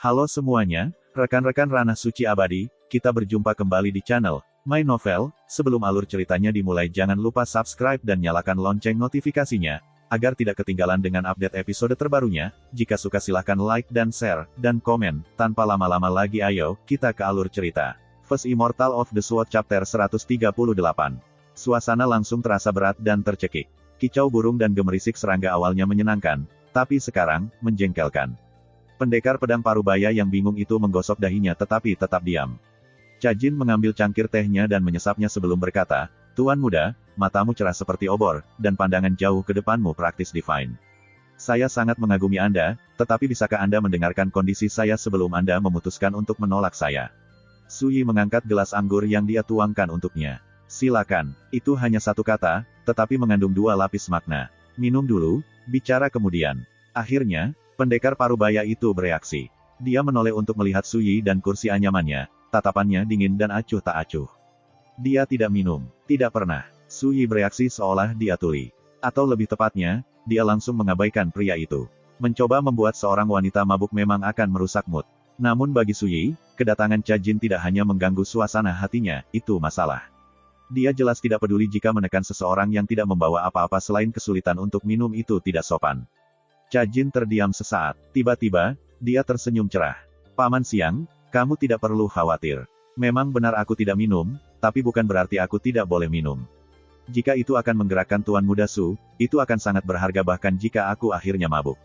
Halo semuanya, rekan-rekan Ranah Suci Abadi, kita berjumpa kembali di channel My Novel. Sebelum alur ceritanya dimulai, jangan lupa subscribe dan nyalakan lonceng notifikasinya, agar tidak ketinggalan dengan update episode terbarunya. Jika suka silahkan like dan share, dan komen. Tanpa lama-lama lagi ayo, kita ke alur cerita. First Immortal of the Sword Chapter 138. Suasana langsung terasa berat dan tercekik. Kicau burung dan gemerisik serangga awalnya menyenangkan, tapi sekarang, menjengkelkan. Pendekar pedang Parubaya yang bingung itu menggosok dahinya tetapi tetap diam. Cajin mengambil cangkir tehnya dan menyesapnya sebelum berkata, "Tuan muda, matamu cerah seperti obor, dan pandangan jauh ke depanmu praktis divine. Saya sangat mengagumi Anda, tetapi bisakah Anda mendengarkan kondisi saya sebelum Anda memutuskan untuk menolak saya?" Suyi mengangkat gelas anggur yang dia tuangkan untuknya. "Silakan." Itu hanya satu kata, tetapi mengandung dua lapis makna. "Minum dulu, bicara kemudian." Akhirnya, pendekar Parubaya itu bereaksi. Dia menoleh untuk melihat Suyi dan kursi anyamannya, tatapannya dingin dan acuh tak acuh. Dia tidak minum, tidak pernah. Suyi bereaksi seolah dia tuli. Atau lebih tepatnya, dia langsung mengabaikan pria itu. Mencoba membuat seorang wanita mabuk memang akan merusak mood. Namun bagi Suyi, kedatangan Cajin tidak hanya mengganggu suasana hatinya, itu masalah. Dia jelas tidak peduli jika menekan seseorang yang tidak membawa apa-apa selain kesulitan untuk minum itu tidak sopan. Cajin terdiam sesaat. Tiba-tiba, dia tersenyum cerah. "Paman Siang, kamu tidak perlu khawatir. Memang benar aku tidak minum, tapi bukan berarti aku tidak boleh minum. Jika itu akan menggerakkan Tuan Muda Su, itu akan sangat berharga bahkan jika aku akhirnya mabuk."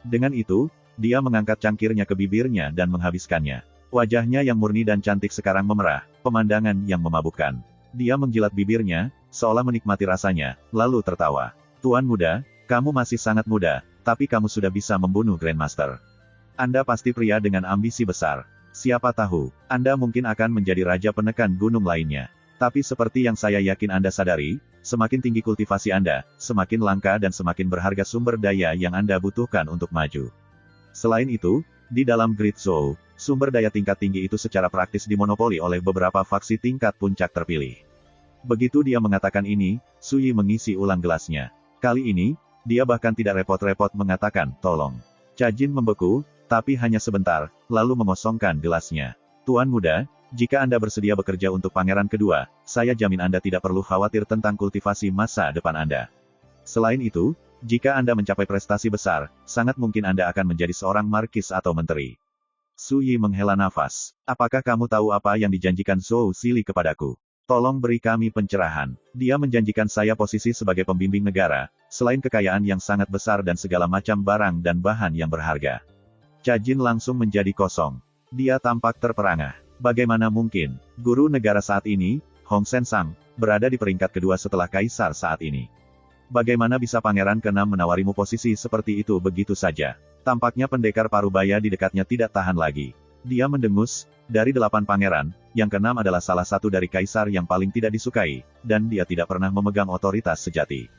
Dengan itu, dia mengangkat cangkirnya ke bibirnya dan menghabiskannya. Wajahnya yang murni dan cantik sekarang memerah, pemandangan yang memabukkan. Dia menjilat bibirnya, seolah menikmati rasanya, lalu tertawa. "Tuan muda, kamu masih sangat muda, tapi kamu sudah bisa membunuh Grandmaster. Anda pasti pria dengan ambisi besar. Siapa tahu, Anda mungkin akan menjadi raja penekan gunung lainnya. Tapi seperti yang saya yakin Anda sadari, semakin tinggi kultivasi Anda, semakin langka dan semakin berharga sumber daya yang Anda butuhkan untuk maju. Selain itu, di dalam Great Zhou, sumber daya tingkat tinggi itu secara praktis dimonopoli oleh beberapa faksi tingkat puncak terpilih." Begitu dia mengatakan ini, Suyi mengisi ulang gelasnya. Kali ini, dia bahkan tidak repot-repot mengatakan, "Tolong." Cajin membeku, tapi hanya sebentar, lalu mengosongkan gelasnya. "Tuan muda, jika Anda bersedia bekerja untuk pangeran kedua, saya jamin Anda tidak perlu khawatir tentang kultivasi masa depan Anda. Selain itu, jika Anda mencapai prestasi besar, sangat mungkin Anda akan menjadi seorang markis atau menteri." Suyi menghela nafas. "Apakah kamu tahu apa yang dijanjikan Zhou Sili kepadaku? Tolong beri kami pencerahan. Dia menjanjikan saya posisi sebagai pembimbing negara, selain kekayaan yang sangat besar dan segala macam barang dan bahan yang berharga." Cajin langsung menjadi kosong. Dia tampak terperangah. Bagaimana mungkin, guru negara saat ini, Hong Sensang, berada di peringkat kedua setelah kaisar saat ini? Bagaimana bisa pangeran ke-6 menawarimu posisi seperti itu begitu saja? Tampaknya pendekar Parubaya di dekatnya tidak tahan lagi. Dia mendengus, dari 8 pangeran, yang ke-6 adalah salah satu dari kaisar yang paling tidak disukai, dan dia tidak pernah memegang otoritas sejati.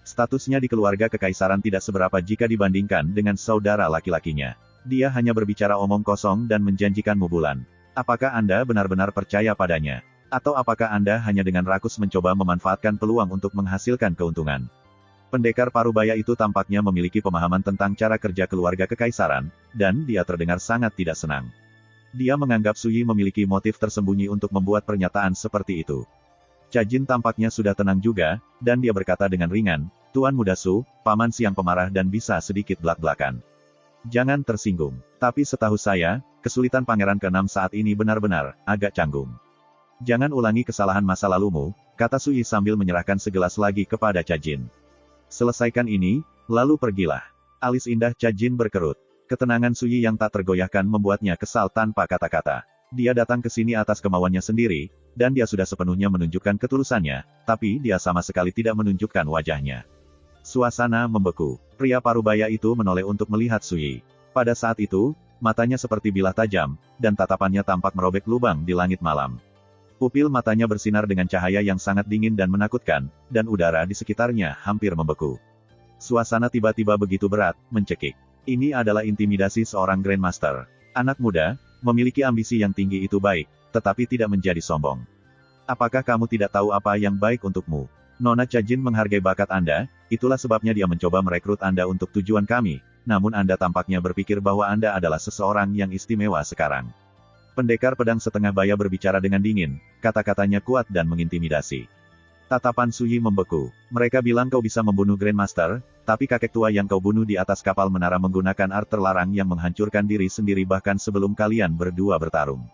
Statusnya di keluarga kekaisaran tidak seberapa jika dibandingkan dengan saudara laki-lakinya. Dia hanya berbicara omong kosong dan menjanjikanmu bulan. Apakah Anda benar-benar percaya padanya? Atau apakah Anda hanya dengan rakus mencoba memanfaatkan peluang untuk menghasilkan keuntungan? Pendekar Parubaya itu tampaknya memiliki pemahaman tentang cara kerja keluarga kekaisaran, dan dia terdengar sangat tidak senang. Dia menganggap Suyi memiliki motif tersembunyi untuk membuat pernyataan seperti itu. Cajin tampaknya sudah tenang juga, dan dia berkata dengan ringan, "Tuan muda Su, Paman Siang pemarah dan bisa sedikit belak-belakan. Jangan tersinggung. Tapi setahu saya, kesulitan pangeran ke-6 saat ini benar-benar agak canggung. Jangan ulangi kesalahan masa lalumu," kata Suyi sambil menyerahkan segelas lagi kepada Cajin. "Selesaikan ini, lalu pergilah." Alis indah Cajin berkerut. Ketenangan Suyi yang tak tergoyahkan membuatnya kesal tanpa kata-kata. Dia datang ke sini atas kemauannya sendiri, dan dia sudah sepenuhnya menunjukkan ketulusannya, tapi dia sama sekali tidak menunjukkan wajahnya. Suasana membeku. Pria Parubaya itu menoleh untuk melihat Suyi. Pada saat itu, matanya seperti bilah tajam, dan tatapannya tampak merobek lubang di langit malam. Pupil matanya bersinar dengan cahaya yang sangat dingin dan menakutkan, dan udara di sekitarnya hampir membeku. Suasana tiba-tiba begitu berat, mencekik. Ini adalah intimidasi seorang Grandmaster. Anak muda, memiliki ambisi yang tinggi itu baik, tetapi tidak menjadi sombong. Apakah kamu tidak tahu apa yang baik untukmu? Nona Cajin menghargai bakat Anda, itulah sebabnya dia mencoba merekrut Anda untuk tujuan kami, namun Anda tampaknya berpikir bahwa Anda adalah seseorang yang istimewa sekarang. Pendekar pedang setengah baya berbicara dengan dingin, kata-katanya kuat dan mengintimidasi. Tatapan Su Yi membeku. Mereka bilang kau bisa membunuh Grandmaster, tapi kakek tua yang kau bunuh di atas kapal menara menggunakan art terlarang yang menghancurkan diri sendiri bahkan sebelum kalian berdua bertarung.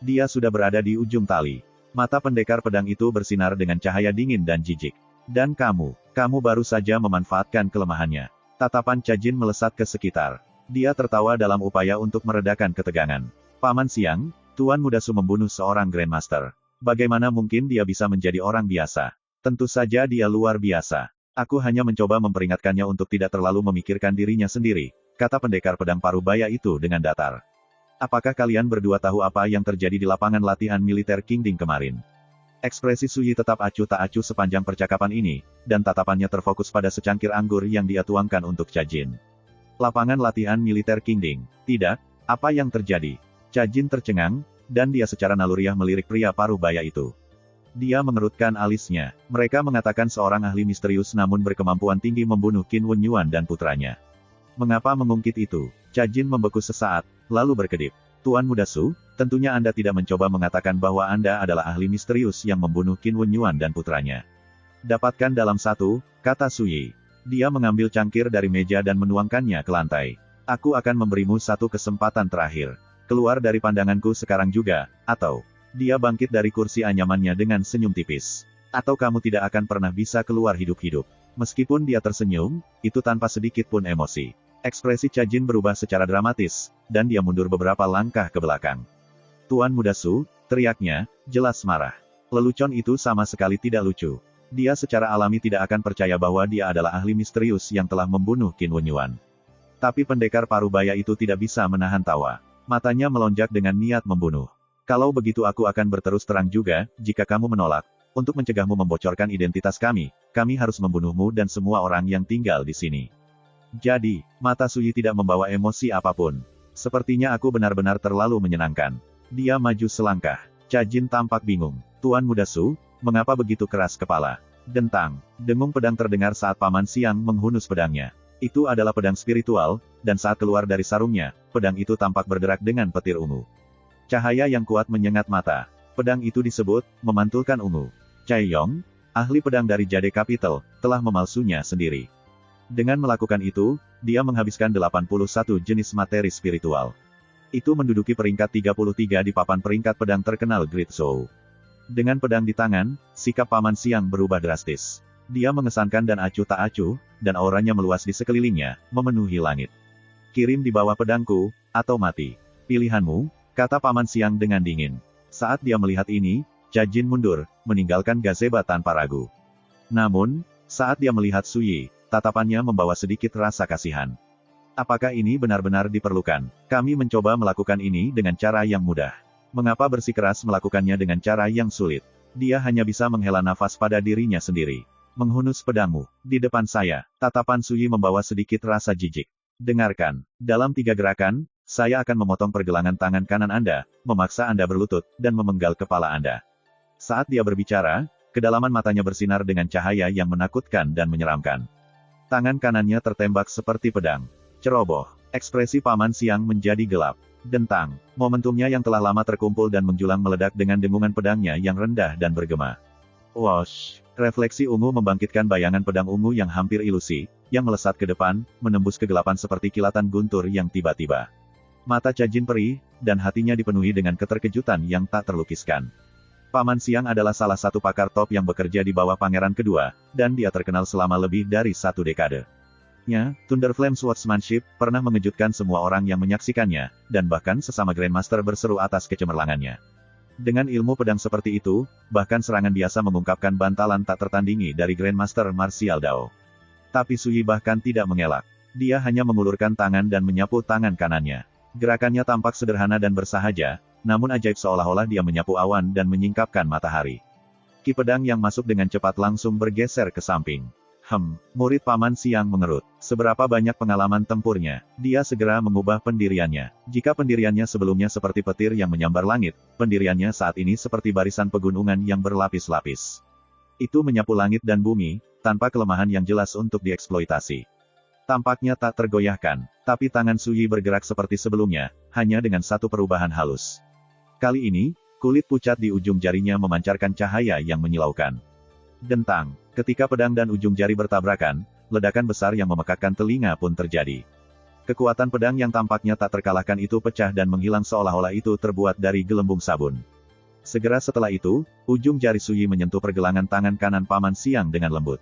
Dia sudah berada di ujung tali. Mata pendekar pedang itu bersinar dengan cahaya dingin dan jijik. Dan kamu baru saja memanfaatkan kelemahannya. Tatapan Cajin melesat ke sekitar. Dia tertawa dalam upaya untuk meredakan ketegangan. Paman Siang, Tuan Muda Su membunuh seorang Grandmaster. Bagaimana mungkin dia bisa menjadi orang biasa? Tentu saja dia luar biasa. Aku hanya mencoba memperingatkannya untuk tidak terlalu memikirkan dirinya sendiri, kata pendekar pedang parubaya itu dengan datar. Apakah kalian berdua tahu apa yang terjadi di lapangan latihan militer Qingding kemarin? Ekspresi Su Yi tetap acuh tak acuh sepanjang percakapan ini, dan tatapannya terfokus pada secangkir anggur yang dia tuangkan untuk Cajin. Lapangan latihan militer Qingding. Tidak, apa yang terjadi? Cajin tercengang, dan dia secara naluriah melirik pria parubaya itu. Dia mengerutkan alisnya. Mereka mengatakan seorang ahli misterius namun berkemampuan tinggi membunuh Qin Wenyuan dan putranya. Mengapa mengungkit itu? Cajin membeku sesaat, lalu berkedip. Tuan Muda Su, tentunya Anda tidak mencoba mengatakan bahwa Anda adalah ahli misterius yang membunuh Qin Wenyuan dan putranya. Dapatkan dalam satu, kata Su Yi. Dia mengambil cangkir dari meja dan menuangkannya ke lantai. Aku akan memberimu satu kesempatan terakhir. Keluar dari pandanganku sekarang juga, atau... Dia bangkit dari kursi anyamannya dengan senyum tipis. Atau kamu tidak akan pernah bisa keluar hidup-hidup. Meskipun dia tersenyum, itu tanpa sedikit pun emosi. Ekspresi Cajin berubah secara dramatis, dan dia mundur beberapa langkah ke belakang. Tuan Muda Su, teriaknya, jelas marah. Lelucon itu sama sekali tidak lucu. Dia secara alami tidak akan percaya bahwa dia adalah ahli misterius yang telah membunuh Qin Wenyuan. Tapi pendekar parubaya itu tidak bisa menahan tawa. Matanya melonjak dengan niat membunuh. Kalau begitu aku akan berterus terang juga, jika kamu menolak, untuk mencegahmu membocorkan identitas kami harus membunuhmu dan semua orang yang tinggal di sini. Jadi, mata Su Yi tidak membawa emosi apapun. Sepertinya aku benar-benar terlalu menyenangkan. Dia maju selangkah. Cajin tampak bingung. Tuan Muda Su, mengapa begitu keras kepala? Dentang. Dengung pedang terdengar saat Paman Siang menghunus pedangnya. Itu adalah pedang spiritual, dan saat keluar dari sarungnya, pedang itu tampak bergerak dengan petir ungu. Cahaya yang kuat menyengat mata. Pedang itu disebut, memantulkan ungu. Cai Yong, ahli pedang dari Jade Capital, telah memalsunya sendiri. Dengan melakukan itu, dia menghabiskan 81 jenis materi spiritual. Itu menduduki peringkat 33 di papan peringkat pedang terkenal Great Zhou. Dengan pedang di tangan, sikap Paman Siang berubah drastis. Dia mengesankan dan acuh tak acuh, dan auranya meluas di sekelilingnya, memenuhi langit. Kirim di bawah pedangku, atau mati. Pilihanmu, kata Paman Siang dengan dingin. Saat dia melihat ini, Cajin mundur, meninggalkan gazebo tanpa ragu. Namun, saat dia melihat Su Yi, tatapannya membawa sedikit rasa kasihan. Apakah ini benar-benar diperlukan? Kami mencoba melakukan ini dengan cara yang mudah. Mengapa bersikeras melakukannya dengan cara yang sulit? Dia hanya bisa menghela nafas pada dirinya sendiri. Menghunus pedangmu, di depan saya, tatapan Su Yi membawa sedikit rasa jijik. Dengarkan, dalam 3 gerakan, saya akan memotong pergelangan tangan kanan Anda, memaksa Anda berlutut, dan memenggal kepala Anda. Saat dia berbicara, kedalaman matanya bersinar dengan cahaya yang menakutkan dan menyeramkan. Tangan kanannya tertembak seperti pedang. Ceroboh, ekspresi Paman Siang menjadi gelap. Dentang, momentumnya yang telah lama terkumpul dan menjulang meledak dengan dengungan pedangnya yang rendah dan bergema. Wosh! Refleksi ungu membangkitkan bayangan pedang ungu yang hampir ilusi, yang melesat ke depan, menembus kegelapan seperti kilatan guntur yang tiba-tiba. Mata Cajin perih, dan hatinya dipenuhi dengan keterkejutan yang tak terlukiskan. Paman Siang adalah salah satu pakar top yang bekerja di bawah Pangeran Kedua, dan dia terkenal selama lebih dari 1 dekade. Thunder Flame Swordsmanship pernah mengejutkan semua orang yang menyaksikannya, dan bahkan sesama Grandmaster berseru atas kecemerlangannya. Dengan ilmu pedang seperti itu, bahkan serangan biasa mengungkapkan bantalan tak tertandingi dari Grandmaster Martial Dao. Tapi Su Yi bahkan tidak mengelak. Dia hanya mengulurkan tangan dan menyapu tangan kanannya. Gerakannya tampak sederhana dan bersahaja, namun ajaib seolah-olah dia menyapu awan dan menyingkapkan matahari. Ki pedang yang masuk dengan cepat langsung bergeser ke samping. Murid Paman Siang mengerut. Seberapa banyak pengalaman tempurnya, dia segera mengubah pendiriannya. Jika pendiriannya sebelumnya seperti petir yang menyambar langit, pendiriannya saat ini seperti barisan pegunungan yang berlapis-lapis. Itu menyapu langit dan bumi, tanpa kelemahan yang jelas untuk dieksploitasi. Tampaknya tak tergoyahkan, tapi tangan Suyi bergerak seperti sebelumnya, hanya dengan satu perubahan halus. Kali ini, kulit pucat di ujung jarinya memancarkan cahaya yang menyilaukan. Dentang, ketika pedang dan ujung jari bertabrakan, ledakan besar yang memekakkan telinga pun terjadi. Kekuatan pedang yang tampaknya tak terkalahkan itu pecah dan menghilang seolah-olah itu terbuat dari gelembung sabun. Segera setelah itu, ujung jari Suyi menyentuh pergelangan tangan kanan Paman Siang dengan lembut.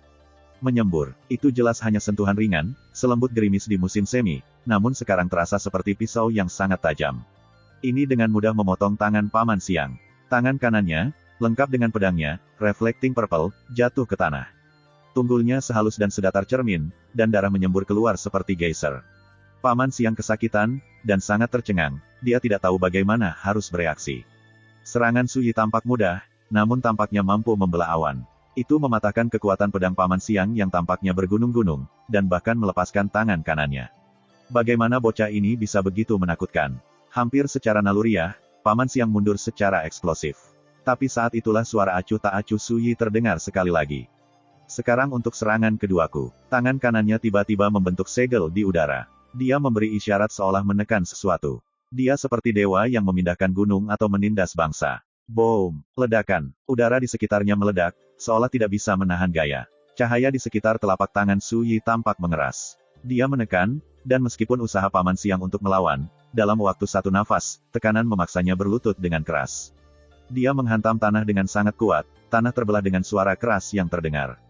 Menyembur, itu jelas hanya sentuhan ringan, selembut gerimis di musim semi, namun sekarang terasa seperti pisau yang sangat tajam. Ini dengan mudah memotong tangan Paman Siang. Tangan kanannya, lengkap dengan pedangnya, reflecting purple, jatuh ke tanah. Tunggulnya sehalus dan sedatar cermin, dan darah menyembur keluar seperti geyser. Paman Siang kesakitan, dan sangat tercengang, dia tidak tahu bagaimana harus bereaksi. Serangan Suyi tampak mudah, namun tampaknya mampu membelah awan. Itu mematahkan kekuatan pedang Paman Siang yang tampaknya bergunung-gunung, dan bahkan melepaskan tangan kanannya. Bagaimana bocah ini bisa begitu menakutkan? Hampir secara naluriah, Paman Siang mundur secara eksplosif. Tapi saat itulah suara acuh tak acuh Suyi terdengar sekali lagi. Sekarang untuk serangan keduaku. Tangan kanannya tiba-tiba membentuk segel di udara. Dia memberi isyarat seolah menekan sesuatu. Dia seperti dewa yang memindahkan gunung atau menindas bangsa. Boom! Ledakan. Udara di sekitarnya meledak, seolah tidak bisa menahan gaya. Cahaya di sekitar telapak tangan Suyi tampak mengeras. Dia menekan, dan meskipun usaha Paman Siang untuk melawan, dalam waktu satu nafas, tekanan memaksanya berlutut dengan keras. Dia menghantam tanah dengan sangat kuat, tanah terbelah dengan suara keras yang terdengar.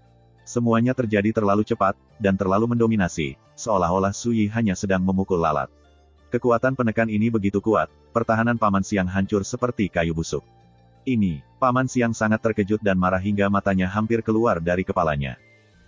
Semuanya terjadi terlalu cepat, dan terlalu mendominasi, seolah-olah Suyi hanya sedang memukul lalat. Kekuatan penekan ini begitu kuat, pertahanan Paman Siang hancur seperti kayu busuk. Ini, Paman Siang sangat terkejut dan marah hingga matanya hampir keluar dari kepalanya.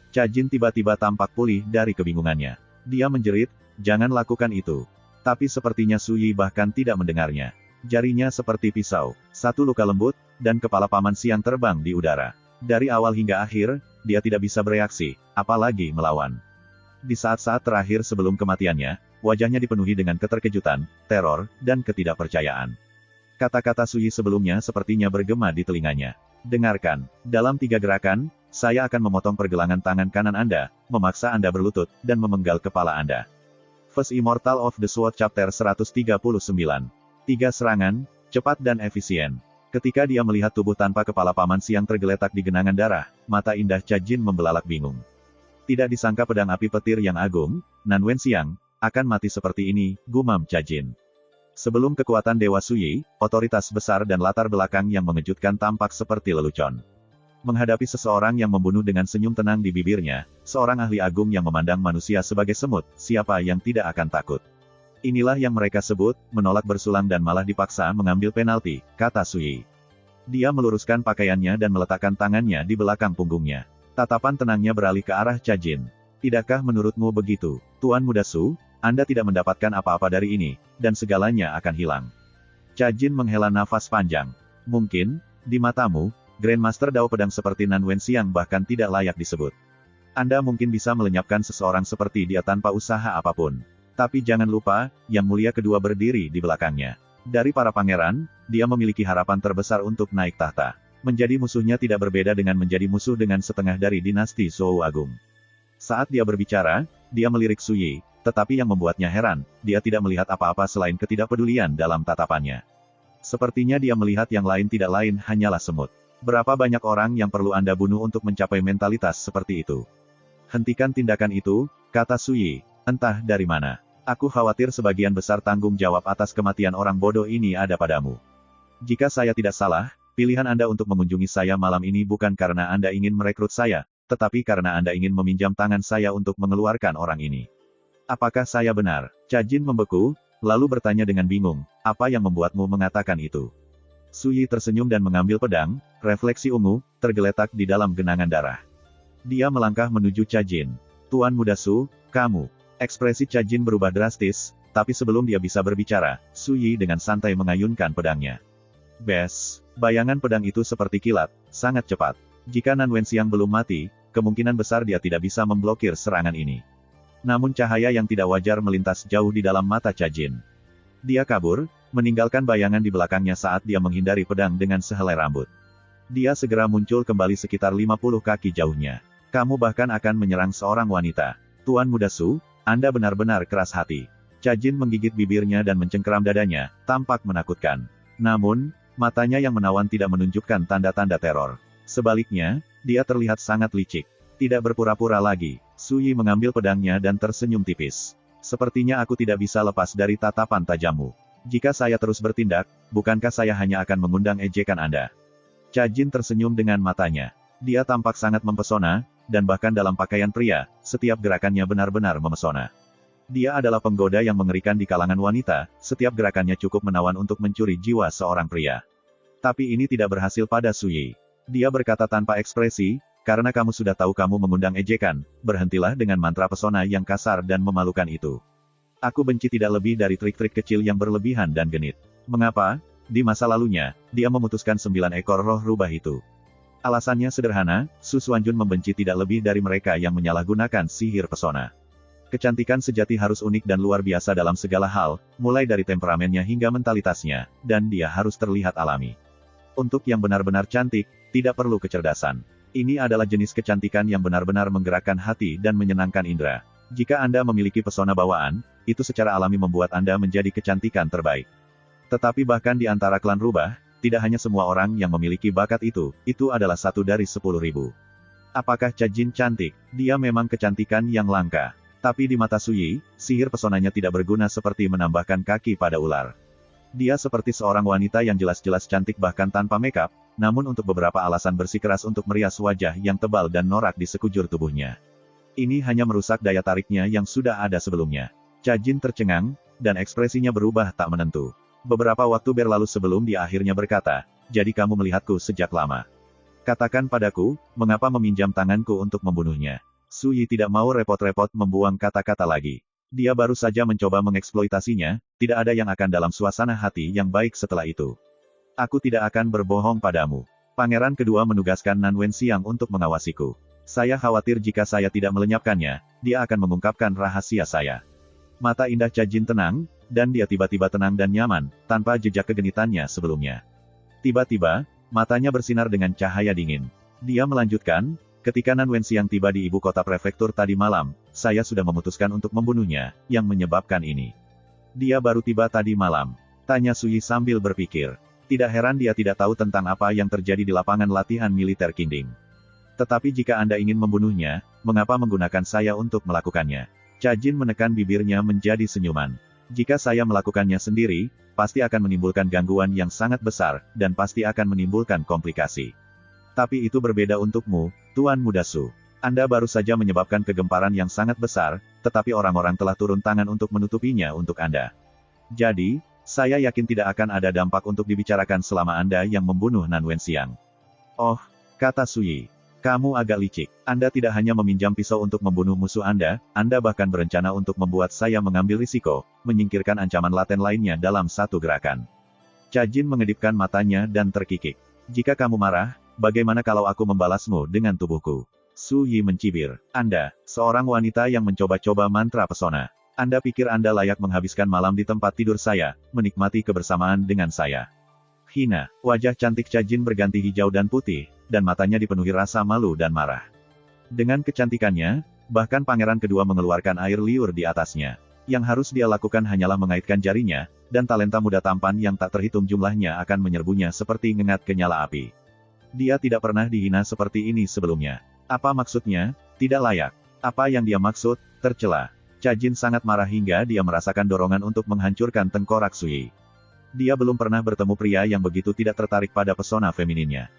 Cajin tiba-tiba tampak pulih dari kebingungannya. Dia menjerit, "Jangan lakukan itu." Tapi sepertinya Suyi bahkan tidak mendengarnya. Jarinya seperti pisau, satu luka lembut, dan kepala Paman Siang terbang di udara. Dari awal hingga akhir, dia tidak bisa bereaksi, apalagi melawan. Di saat-saat terakhir sebelum kematiannya, wajahnya dipenuhi dengan keterkejutan, teror, dan ketidakpercayaan. Kata-kata Suyi sebelumnya sepertinya bergema di telinganya. "Dengarkan, dalam 3 gerakan, saya akan memotong pergelangan tangan kanan Anda, memaksa Anda berlutut, dan memenggal kepala Anda." First Immortal of the Sword Chapter 139. 3 serangan, cepat dan efisien. Ketika dia melihat tubuh tanpa kepala Paman Siang tergeletak di genangan darah, mata indah Cajin membelalak bingung. Tidak disangka pedang api petir yang agung, Nan Wen Xiang, akan mati seperti ini, gumam Cajin. Sebelum kekuatan Dewa Suyi, otoritas besar dan latar belakang yang mengejutkan tampak seperti lelucon. Menghadapi seseorang yang membunuh dengan senyum tenang di bibirnya, seorang ahli agung yang memandang manusia sebagai semut, siapa yang tidak akan takut? Inilah yang mereka sebut, menolak bersulang dan malah dipaksa mengambil penalti, kata Suyi. Dia meluruskan pakaiannya dan meletakkan tangannya di belakang punggungnya. Tatapan tenangnya beralih ke arah Cajin. Tidakkah menurutmu begitu, Tuan Muda Su? Anda tidak mendapatkan apa-apa dari ini, dan segalanya akan hilang. Cajin menghela nafas panjang. Mungkin, di matamu, Grandmaster Dao Pedang seperti Nan Wen Xiang bahkan tidak layak disebut. Anda mungkin bisa melenyapkan seseorang seperti dia tanpa usaha apapun. Tapi jangan lupa, Yang Mulia kedua berdiri di belakangnya. Dari para pangeran, dia memiliki harapan terbesar untuk naik tahta. Menjadi musuhnya tidak berbeda dengan menjadi musuh dengan setengah dari dinasti Zhou Agung. Saat dia berbicara, dia melirik Suyi, tetapi yang membuatnya heran, dia tidak melihat apa-apa selain ketidakpedulian dalam tatapannya. Sepertinya dia melihat yang lain tidak lain hanyalah semut. Berapa banyak orang yang perlu Anda bunuh untuk mencapai mentalitas seperti itu? Hentikan tindakan itu, kata Suyi, entah dari mana. Aku khawatir sebagian besar tanggung jawab atas kematian orang bodoh ini ada padamu. Jika saya tidak salah, pilihan Anda untuk mengunjungi saya malam ini bukan karena Anda ingin merekrut saya, tetapi karena Anda ingin meminjam tangan saya untuk mengeluarkan orang ini. Apakah saya benar? Cajin membeku, lalu bertanya dengan bingung, apa yang membuatmu mengatakan itu? Suyi tersenyum dan mengambil pedang, refleksi ungu, tergeletak di dalam genangan darah. Dia melangkah menuju Cajin. Tuan Muda Su, kamu. Ekspresi Cajin berubah drastis, tapi sebelum dia bisa berbicara, Suyi dengan santai mengayunkan pedangnya. Bes, bayangan pedang itu seperti kilat, sangat cepat. Jika Nan Wen Xiang belum mati, kemungkinan besar dia tidak bisa memblokir serangan ini. Namun cahaya yang tidak wajar melintas jauh di dalam mata Cajin. Dia kabur, meninggalkan bayangan di belakangnya saat dia menghindari pedang dengan sehelai rambut. Dia segera muncul kembali sekitar 50 kaki jauhnya. Kamu bahkan akan menyerang seorang wanita. Tuan Muda Su, Anda benar-benar keras hati. Cajin menggigit bibirnya dan mencengkeram dadanya, tampak menakutkan. Namun, matanya yang menawan tidak menunjukkan tanda-tanda teror. Sebaliknya, dia terlihat sangat licik. Tidak berpura-pura lagi, Su Yi mengambil pedangnya dan tersenyum tipis. Sepertinya aku tidak bisa lepas dari tatapan tajammu. Jika saya terus bertindak, bukankah saya hanya akan mengundang ejekan Anda? Cajin tersenyum dengan matanya. Dia tampak sangat mempesona, dan bahkan dalam pakaian pria, setiap gerakannya benar-benar memesona. Dia adalah penggoda yang mengerikan di kalangan wanita, setiap gerakannya cukup menawan untuk mencuri jiwa seorang pria. Tapi ini tidak berhasil pada Su Yi. Dia berkata tanpa ekspresi, karena kamu sudah tahu kamu mengundang ejekan, berhentilah dengan mantra pesona yang kasar dan memalukan itu. Aku benci tidak lebih dari trik-trik kecil yang berlebihan dan genit. Mengapa? Di masa lalunya, dia memutuskan 9 ekor roh rubah itu. Alasannya sederhana, Su Xuanjun membenci tidak lebih dari mereka yang menyalahgunakan sihir pesona. Kecantikan sejati harus unik dan luar biasa dalam segala hal, mulai dari temperamennya hingga mentalitasnya, dan dia harus terlihat alami. Untuk yang benar-benar cantik, tidak perlu kecerdasan. Ini adalah jenis kecantikan yang benar-benar menggerakkan hati dan menyenangkan indera. Jika Anda memiliki pesona bawaan, itu secara alami membuat Anda menjadi kecantikan terbaik. Tetapi bahkan di antara klan rubah, tidak hanya semua orang yang memiliki bakat itu adalah 1 dari 10.000. Apakah Cajin cantik? Dia memang kecantikan yang langka. Tapi di mata Su Yi, sihir pesonanya tidak berguna seperti menambahkan kaki pada ular. Dia seperti seorang wanita yang jelas-jelas cantik bahkan tanpa makeup, namun untuk beberapa alasan bersikeras untuk merias wajah yang tebal dan norak di sekujur tubuhnya. Ini hanya merusak daya tariknya yang sudah ada sebelumnya. Cajin tercengang, dan ekspresinya berubah tak menentu. Beberapa waktu berlalu sebelum dia akhirnya berkata, jadi kamu melihatku sejak lama. Katakan padaku, mengapa meminjam tanganku untuk membunuhnya? Su Yi tidak mau repot-repot membuang kata-kata lagi. Dia baru saja mencoba mengeksploitasinya, tidak ada yang akan dalam suasana hati yang baik setelah itu. Aku tidak akan berbohong padamu. Pangeran kedua menugaskan Nan Wenxiang untuk mengawasiku. Saya khawatir jika saya tidak melenyapkannya, dia akan mengungkapkan rahasia saya. Mata indah Cajin tenang, dan dia tiba-tiba tenang dan nyaman, tanpa jejak kegenitannya sebelumnya. Tiba-tiba, matanya bersinar dengan cahaya dingin. Dia melanjutkan, ketika Nan Wenxiang tiba di ibu kota prefektur tadi malam, saya sudah memutuskan untuk membunuhnya, yang menyebabkan ini. Dia baru tiba tadi malam. Tanya Su Yi sambil berpikir. Tidak heran dia tidak tahu tentang apa yang terjadi di lapangan latihan militer Qingding. Tetapi jika Anda ingin membunuhnya, mengapa menggunakan saya untuk melakukannya? Cajin menekan bibirnya menjadi senyuman. Jika saya melakukannya sendiri, pasti akan menimbulkan gangguan yang sangat besar, dan pasti akan menimbulkan komplikasi. Tapi itu berbeda untukmu, Tuan Muda Su. Anda baru saja menyebabkan kegemparan yang sangat besar, tetapi orang-orang telah turun tangan untuk menutupinya untuk Anda. Jadi, saya yakin tidak akan ada dampak untuk dibicarakan selama Anda yang membunuh Nan Wenxiang. Oh, kata Su Yi. Kamu agak licik. Anda tidak hanya meminjam pisau untuk membunuh musuh Anda bahkan berencana untuk membuat saya mengambil risiko, menyingkirkan ancaman laten lainnya dalam satu gerakan. Cajin mengedipkan matanya dan terkikik. Jika kamu marah, bagaimana kalau aku membalasmu dengan tubuhku? Su Yi mencibir. Anda, seorang wanita yang mencoba-coba mantra pesona. Anda pikir Anda layak menghabiskan malam di tempat tidur saya, menikmati kebersamaan dengan saya. Hina, wajah cantik Cajin berganti hijau dan putih, dan matanya dipenuhi rasa malu dan marah. Dengan kecantikannya, bahkan pangeran kedua mengeluarkan air liur di atasnya. Yang harus dia lakukan hanyalah mengaitkan jarinya, dan talenta muda tampan yang tak terhitung jumlahnya akan menyerbunya seperti ngengat ke nyala api. Dia tidak pernah dihina seperti ini sebelumnya. Apa maksudnya? Tidak layak. Apa yang dia maksud? Tercela. Cajin sangat marah hingga dia merasakan dorongan untuk menghancurkan tengkorak Su Yi. Dia belum pernah bertemu pria yang begitu tidak tertarik pada pesona femininnya.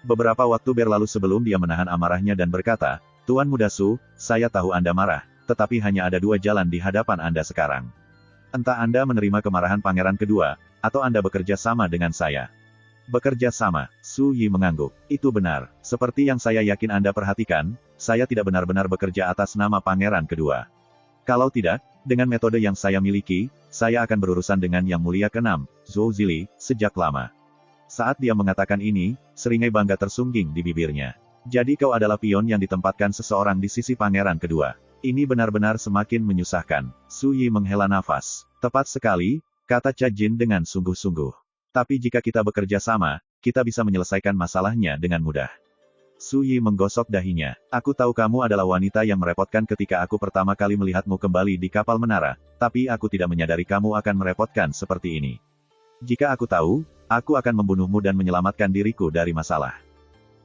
Beberapa waktu berlalu sebelum dia menahan amarahnya dan berkata, Tuan Muda Su, saya tahu Anda marah, tetapi hanya ada 2 jalan di hadapan Anda sekarang. Entah Anda menerima kemarahan pangeran kedua, atau Anda bekerja sama dengan saya. Bekerja sama, Su Yi mengangguk. Itu benar, seperti yang saya yakin Anda perhatikan, saya tidak benar-benar bekerja atas nama pangeran kedua. Kalau tidak, dengan metode yang saya miliki, saya akan berurusan dengan Yang Mulia ke-6, Zhou Zili, sejak lama. Saat dia mengatakan ini, seringai bangga tersungging di bibirnya. Jadi kau adalah pion yang ditempatkan seseorang di sisi pangeran kedua. Ini benar-benar semakin menyusahkan. Su Yi menghela nafas. Tepat sekali, kata Cajin dengan sungguh-sungguh. Tapi jika kita bekerja sama, kita bisa menyelesaikan masalahnya dengan mudah. Su Yi menggosok dahinya. Aku tahu kamu adalah wanita yang merepotkan ketika aku pertama kali melihatmu kembali di kapal menara, tapi aku tidak menyadari kamu akan merepotkan seperti ini. Jika aku tahu, aku akan membunuhmu dan menyelamatkan diriku dari masalah.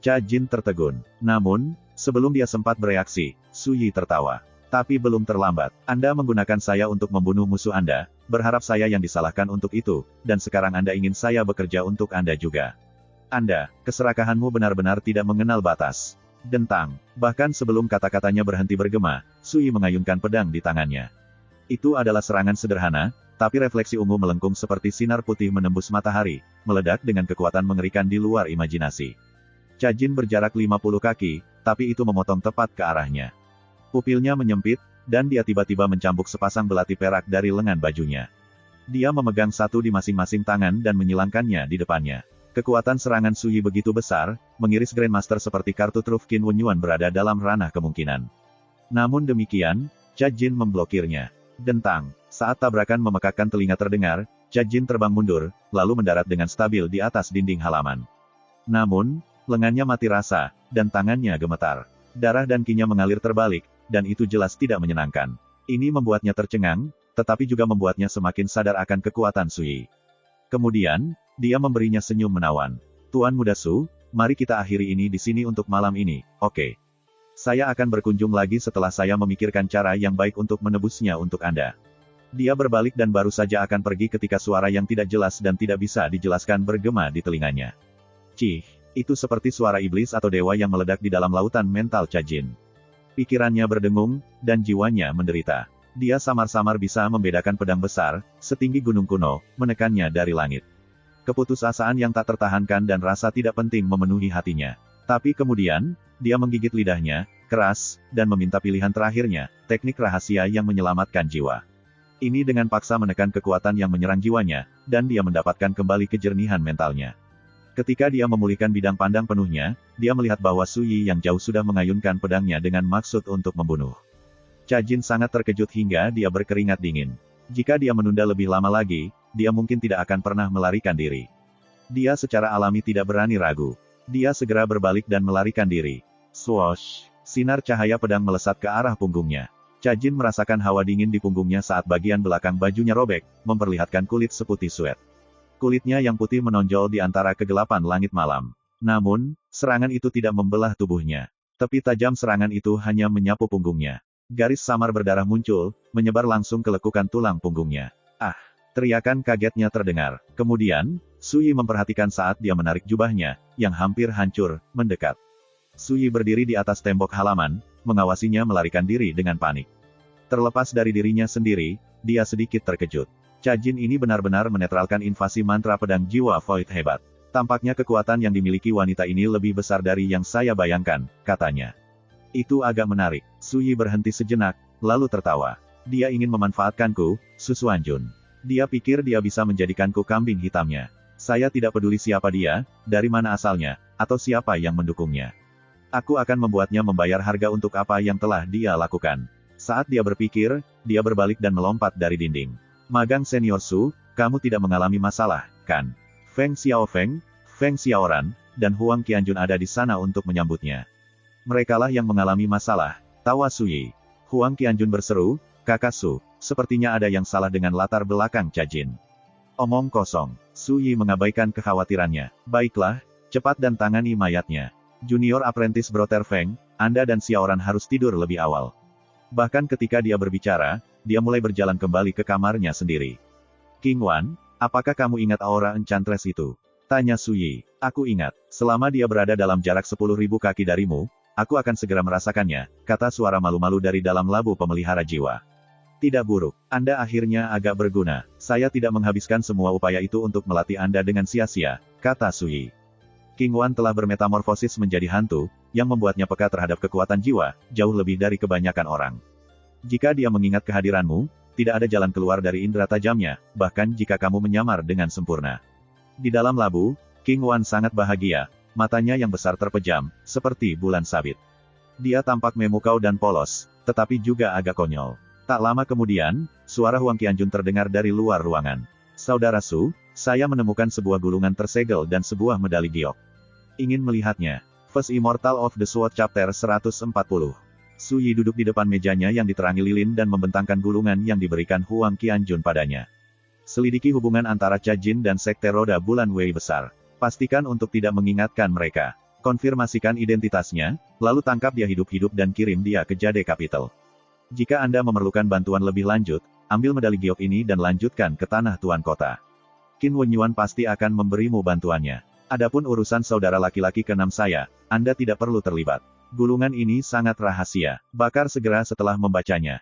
Cha Jin tertegun. Namun, sebelum dia sempat bereaksi, Su Yi tertawa. Tapi belum terlambat. Anda menggunakan saya untuk membunuh musuh Anda, berharap saya yang disalahkan untuk itu, dan sekarang Anda ingin saya bekerja untuk Anda juga. Anda, keserakahanmu benar-benar tidak mengenal batas. Dentang. Bahkan sebelum kata-katanya berhenti bergema, Su Yi mengayunkan pedang di tangannya. Itu adalah serangan sederhana, tapi refleksi ungu melengkung seperti sinar putih menembus matahari, meledak dengan kekuatan mengerikan di luar imajinasi. Cha Jin berjarak 50 kaki, tapi itu memotong tepat ke arahnya. Pupilnya menyempit, dan dia tiba-tiba mencambuk sepasang belati perak dari lengan bajunya. Dia memegang satu di masing-masing tangan dan menyilangkannya di depannya. Kekuatan serangan Su Yi begitu besar, mengiris Grandmaster seperti kartu truf Qin Wenyuan berada dalam ranah kemungkinan. Namun demikian, Cha Jin memblokirnya. Dentang. Saat tabrakan memekakkan telinga terdengar, Cha Jin terbang mundur, lalu mendarat dengan stabil di atas dinding halaman. Namun, lengannya mati rasa, dan tangannya gemetar. Darah dan kinya mengalir terbalik, dan itu jelas tidak menyenangkan. Ini membuatnya tercengang, tetapi juga membuatnya semakin sadar akan kekuatan Su Yi. Kemudian, dia memberinya senyum menawan. Tuan Muda Su, mari kita akhiri ini di sini untuk malam ini, oke? Saya akan berkunjung lagi setelah saya memikirkan cara yang baik untuk menebusnya untuk Anda. Dia berbalik dan baru saja akan pergi ketika suara yang tidak jelas dan tidak bisa dijelaskan bergema di telinganya. Cih, itu seperti suara iblis atau dewa yang meledak di dalam lautan mental Cha Jin. Pikirannya berdengung, dan jiwanya menderita. Dia samar-samar bisa membedakan pedang besar, setinggi gunung kuno, menekannya dari langit. Keputusasaan yang tak tertahankan dan rasa tidak penting memenuhi hatinya. Tapi kemudian, dia menggigit lidahnya, keras, dan meminta pilihan terakhirnya, teknik rahasia yang menyelamatkan jiwa. Ini dengan paksa menekan kekuatan yang menyerang jiwanya, dan dia mendapatkan kembali kejernihan mentalnya. Ketika dia memulihkan bidang pandang penuhnya, dia melihat bahwa Su Yi yang jauh sudah mengayunkan pedangnya dengan maksud untuk membunuh. Cha Jin sangat terkejut hingga dia berkeringat dingin. Jika dia menunda lebih lama lagi, dia mungkin tidak akan pernah melarikan diri. Dia secara alami tidak berani ragu. Dia segera berbalik dan melarikan diri. Swoosh! Sinar cahaya pedang melesat ke arah punggungnya. Cha Jin merasakan hawa dingin di punggungnya saat bagian belakang bajunya robek, memperlihatkan kulit seputih suet. Kulitnya yang putih menonjol di antara kegelapan langit malam. Namun, serangan itu tidak membelah tubuhnya. Tepi tajam serangan itu hanya menyapu punggungnya. Garis samar berdarah muncul, menyebar langsung ke lekukan tulang punggungnya. Ah! Teriakan kagetnya terdengar. Kemudian, Su Yi memperhatikan saat dia menarik jubahnya, yang hampir hancur, mendekat. Su Yi berdiri di atas tembok halaman, mengawasinya melarikan diri dengan panik. Terlepas dari dirinya sendiri, dia sedikit terkejut. Cha Jin ini benar-benar menetralkan invasi mantra pedang jiwa Void hebat. Tampaknya kekuatan yang dimiliki wanita ini lebih besar dari yang saya bayangkan, katanya. Itu agak menarik. Su Yi berhenti sejenak, lalu tertawa. Dia ingin memanfaatkanku, Su Xuanjun. Dia pikir dia bisa menjadikanku kambing hitamnya. Saya tidak peduli siapa dia, dari mana asalnya, atau siapa yang mendukungnya. Aku akan membuatnya membayar harga untuk apa yang telah dia lakukan. Saat dia berpikir, dia berbalik dan melompat dari dinding. Magang Senior Su, kamu tidak mengalami masalah, kan? Feng Xiaofeng, Feng Xiaoran, dan Huang Qianjun ada di sana untuk menyambutnya. Merekalah yang mengalami masalah, tawa Su Yi. Huang Qianjun berseru, Kakak Su, sepertinya ada yang salah dengan latar belakang Cha Jin. Omong kosong. Su Yi mengabaikan kekhawatirannya. Baiklah, cepat dan tangani mayatnya. Junior Apprentice Brother Feng, Anda dan Xiaoran harus tidur lebih awal. Bahkan ketika dia berbicara, dia mulai berjalan kembali ke kamarnya sendiri. King Wan, apakah kamu ingat aura Enchantress itu? Tanya Su Yi. Aku ingat, selama dia berada dalam jarak 10.000 kaki darimu, aku akan segera merasakannya, kata suara malu-malu dari dalam labu pemelihara jiwa. Tidak buruk. Anda akhirnya agak berguna. Saya tidak menghabiskan semua upaya itu untuk melatih Anda dengan sia-sia, kata Su Yi. King Wan telah bermetamorfosis menjadi hantu, yang membuatnya peka terhadap kekuatan jiwa, jauh lebih dari kebanyakan orang. Jika dia mengingat kehadiranmu, tidak ada jalan keluar dari indera tajamnya, bahkan jika kamu menyamar dengan sempurna. Di dalam labu, King Wan sangat bahagia, matanya yang besar terpejam, seperti bulan sabit. Dia tampak memukau dan polos, tetapi juga agak konyol. Tak lama kemudian, suara Huang Qianjun terdengar dari luar ruangan. Saudara Su, saya menemukan sebuah gulungan tersegel dan sebuah medali giok. Ingin melihatnya. First Immortal of the Sword Chapter 140. Su Yi duduk di depan mejanya yang diterangi lilin dan membentangkan gulungan yang diberikan Huang Qianjun padanya. Selidiki hubungan antara Cha Jin dan Sekte Roda Bulan Wei besar. Pastikan untuk tidak mengingatkan mereka. Konfirmasikan identitasnya, lalu tangkap dia hidup-hidup dan kirim dia ke Jade Capital. Jika Anda memerlukan bantuan lebih lanjut, ambil medali giok ini dan lanjutkan ke tanah tuan kota. Qin Wenyuan pasti akan memberimu bantuannya. Adapun urusan saudara laki-laki keenam saya, Anda tidak perlu terlibat. Gulungan ini sangat rahasia. Bakar segera setelah membacanya.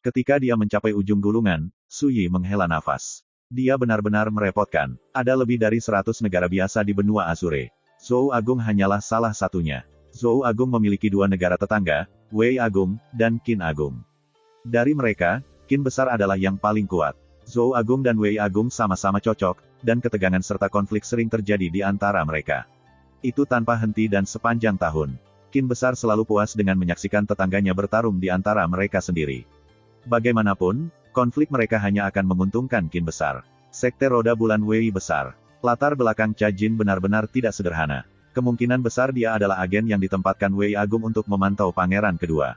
Ketika dia mencapai ujung gulungan, Su Yi menghela nafas. Dia benar-benar merepotkan. Ada lebih dari 100 negara biasa di benua Azure. Zhou Agung hanyalah salah satunya. Zhou Agung memiliki 2 negara tetangga, Wei Agung, dan Qin Agung. Dari mereka, Qin besar adalah yang paling kuat. Zhou Agung dan Wei Agung sama-sama cocok, dan ketegangan serta konflik sering terjadi di antara mereka. Itu tanpa henti dan sepanjang tahun. Qin besar selalu puas dengan menyaksikan tetangganya bertarung di antara mereka sendiri. Bagaimanapun, konflik mereka hanya akan menguntungkan Qin besar. Sekte Roda Bulan Wei besar. Latar belakang Cha Jin benar-benar tidak sederhana. Kemungkinan besar dia adalah agen yang ditempatkan Wei Agung untuk memantau pangeran kedua.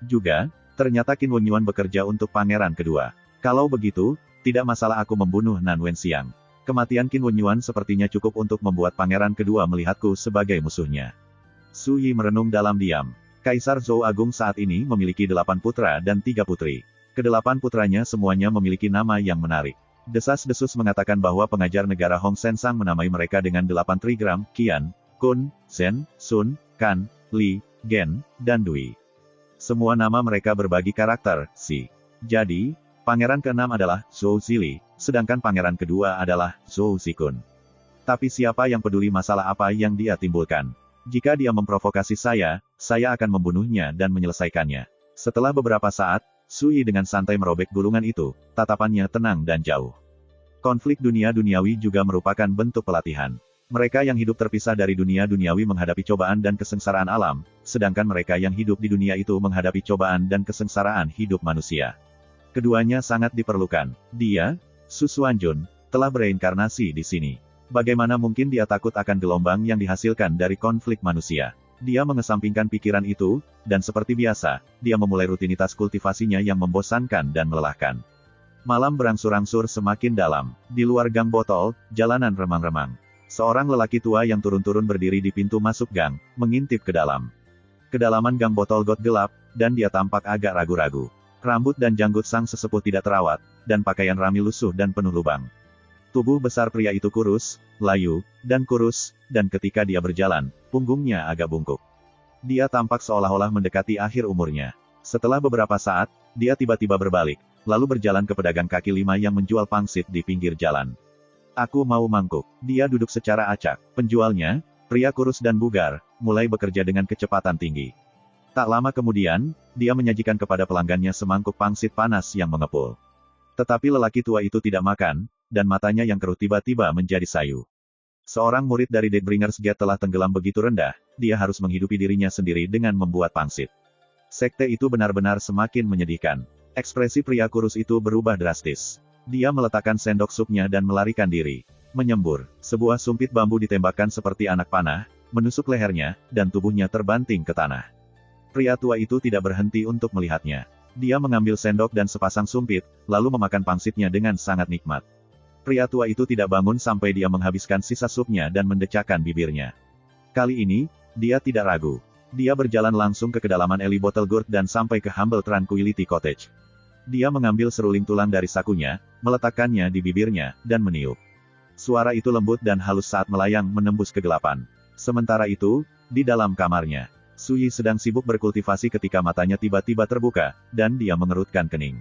Juga, ternyata Qin Wenyuan bekerja untuk pangeran kedua. Kalau begitu, tidak masalah aku membunuh Nan Wenxiang. Kematian Qin Wenyuan sepertinya cukup untuk membuat pangeran kedua melihatku sebagai musuhnya. Su Yi merenung dalam diam. Kaisar Zhou Agung saat ini memiliki 8 putra dan 3 putri. Kedelapan putranya semuanya memiliki nama yang menarik. Desas-desus mengatakan bahwa pengajar negara Hong Sensang menamai mereka dengan 8 trigram, Qian, Kun, Zhen, Sun, Kan, Li, Gen, dan Dui. Semua nama mereka berbagi karakter, Si. Jadi, pangeran keenam adalah Zhou Zili, sedangkan pangeran kedua adalah Zhou Zikun. Tapi siapa yang peduli masalah apa yang dia timbulkan? Jika dia memprovokasi saya akan membunuhnya dan menyelesaikannya. Setelah beberapa saat, Su Yi dengan santai merobek gulungan itu, tatapannya tenang dan jauh. Konflik dunia duniawi juga merupakan bentuk pelatihan. Mereka yang hidup terpisah dari dunia duniawi menghadapi cobaan dan kesengsaraan alam, sedangkan mereka yang hidup di dunia itu menghadapi cobaan dan kesengsaraan hidup manusia. Keduanya sangat diperlukan. Dia, Su Xuanjun, telah bereinkarnasi di sini. Bagaimana mungkin dia takut akan gelombang yang dihasilkan dari konflik manusia? Dia mengesampingkan pikiran itu, dan seperti biasa, dia memulai rutinitas kultivasinya yang membosankan dan melelahkan. Malam berangsur-angsur semakin dalam. Di luar gang botol, jalanan remang-remang. Seorang lelaki tua yang turun-turun berdiri di pintu masuk gang, mengintip ke dalam. Kedalaman gang botol got gelap, dan dia tampak agak ragu-ragu. Rambut dan janggut sang sesepuh tidak terawat, dan pakaian Rami lusuh dan penuh lubang. Tubuh besar pria itu kurus, layu, dan kurus, dan ketika dia berjalan, punggungnya agak bungkuk. Dia tampak seolah-olah mendekati akhir umurnya. Setelah beberapa saat, dia tiba-tiba berbalik, lalu berjalan ke pedagang kaki lima yang menjual pangsit di pinggir jalan. Aku mau mangkuk. Dia duduk secara acak. Penjualnya, pria kurus dan bugar, mulai bekerja dengan kecepatan tinggi. Tak lama kemudian, dia menyajikan kepada pelanggannya semangkuk pangsit panas yang mengepul. Tetapi lelaki tua itu tidak makan, dan matanya yang keruh tiba-tiba menjadi sayu. Seorang murid dari Deadbringers Gate telah tenggelam begitu rendah, dia harus menghidupi dirinya sendiri dengan membuat pangsit. Sekte itu benar-benar semakin menyedihkan. Ekspresi pria kurus itu berubah drastis. Dia meletakkan sendok supnya dan melarikan diri. Menyembur, sebuah sumpit bambu ditembakkan seperti anak panah, menusuk lehernya, dan tubuhnya terbanting ke tanah. Pria tua itu tidak berhenti untuk melihatnya. Dia mengambil sendok dan sepasang sumpit, lalu memakan pangsitnya dengan sangat nikmat. Pria tua itu tidak bangun sampai dia menghabiskan sisa supnya dan mendecakkan bibirnya. Kali ini, dia tidak ragu. Dia berjalan langsung ke kedalaman Eli Bottlegourd dan sampai ke Humble Tranquility Cottage. Dia mengambil seruling tulang dari sakunya, meletakkannya di bibirnya, dan meniup. Suara itu lembut dan halus saat melayang menembus kegelapan. Sementara itu, di dalam kamarnya, Su Yi sedang sibuk berkultivasi ketika matanya tiba-tiba terbuka, dan dia mengerutkan kening.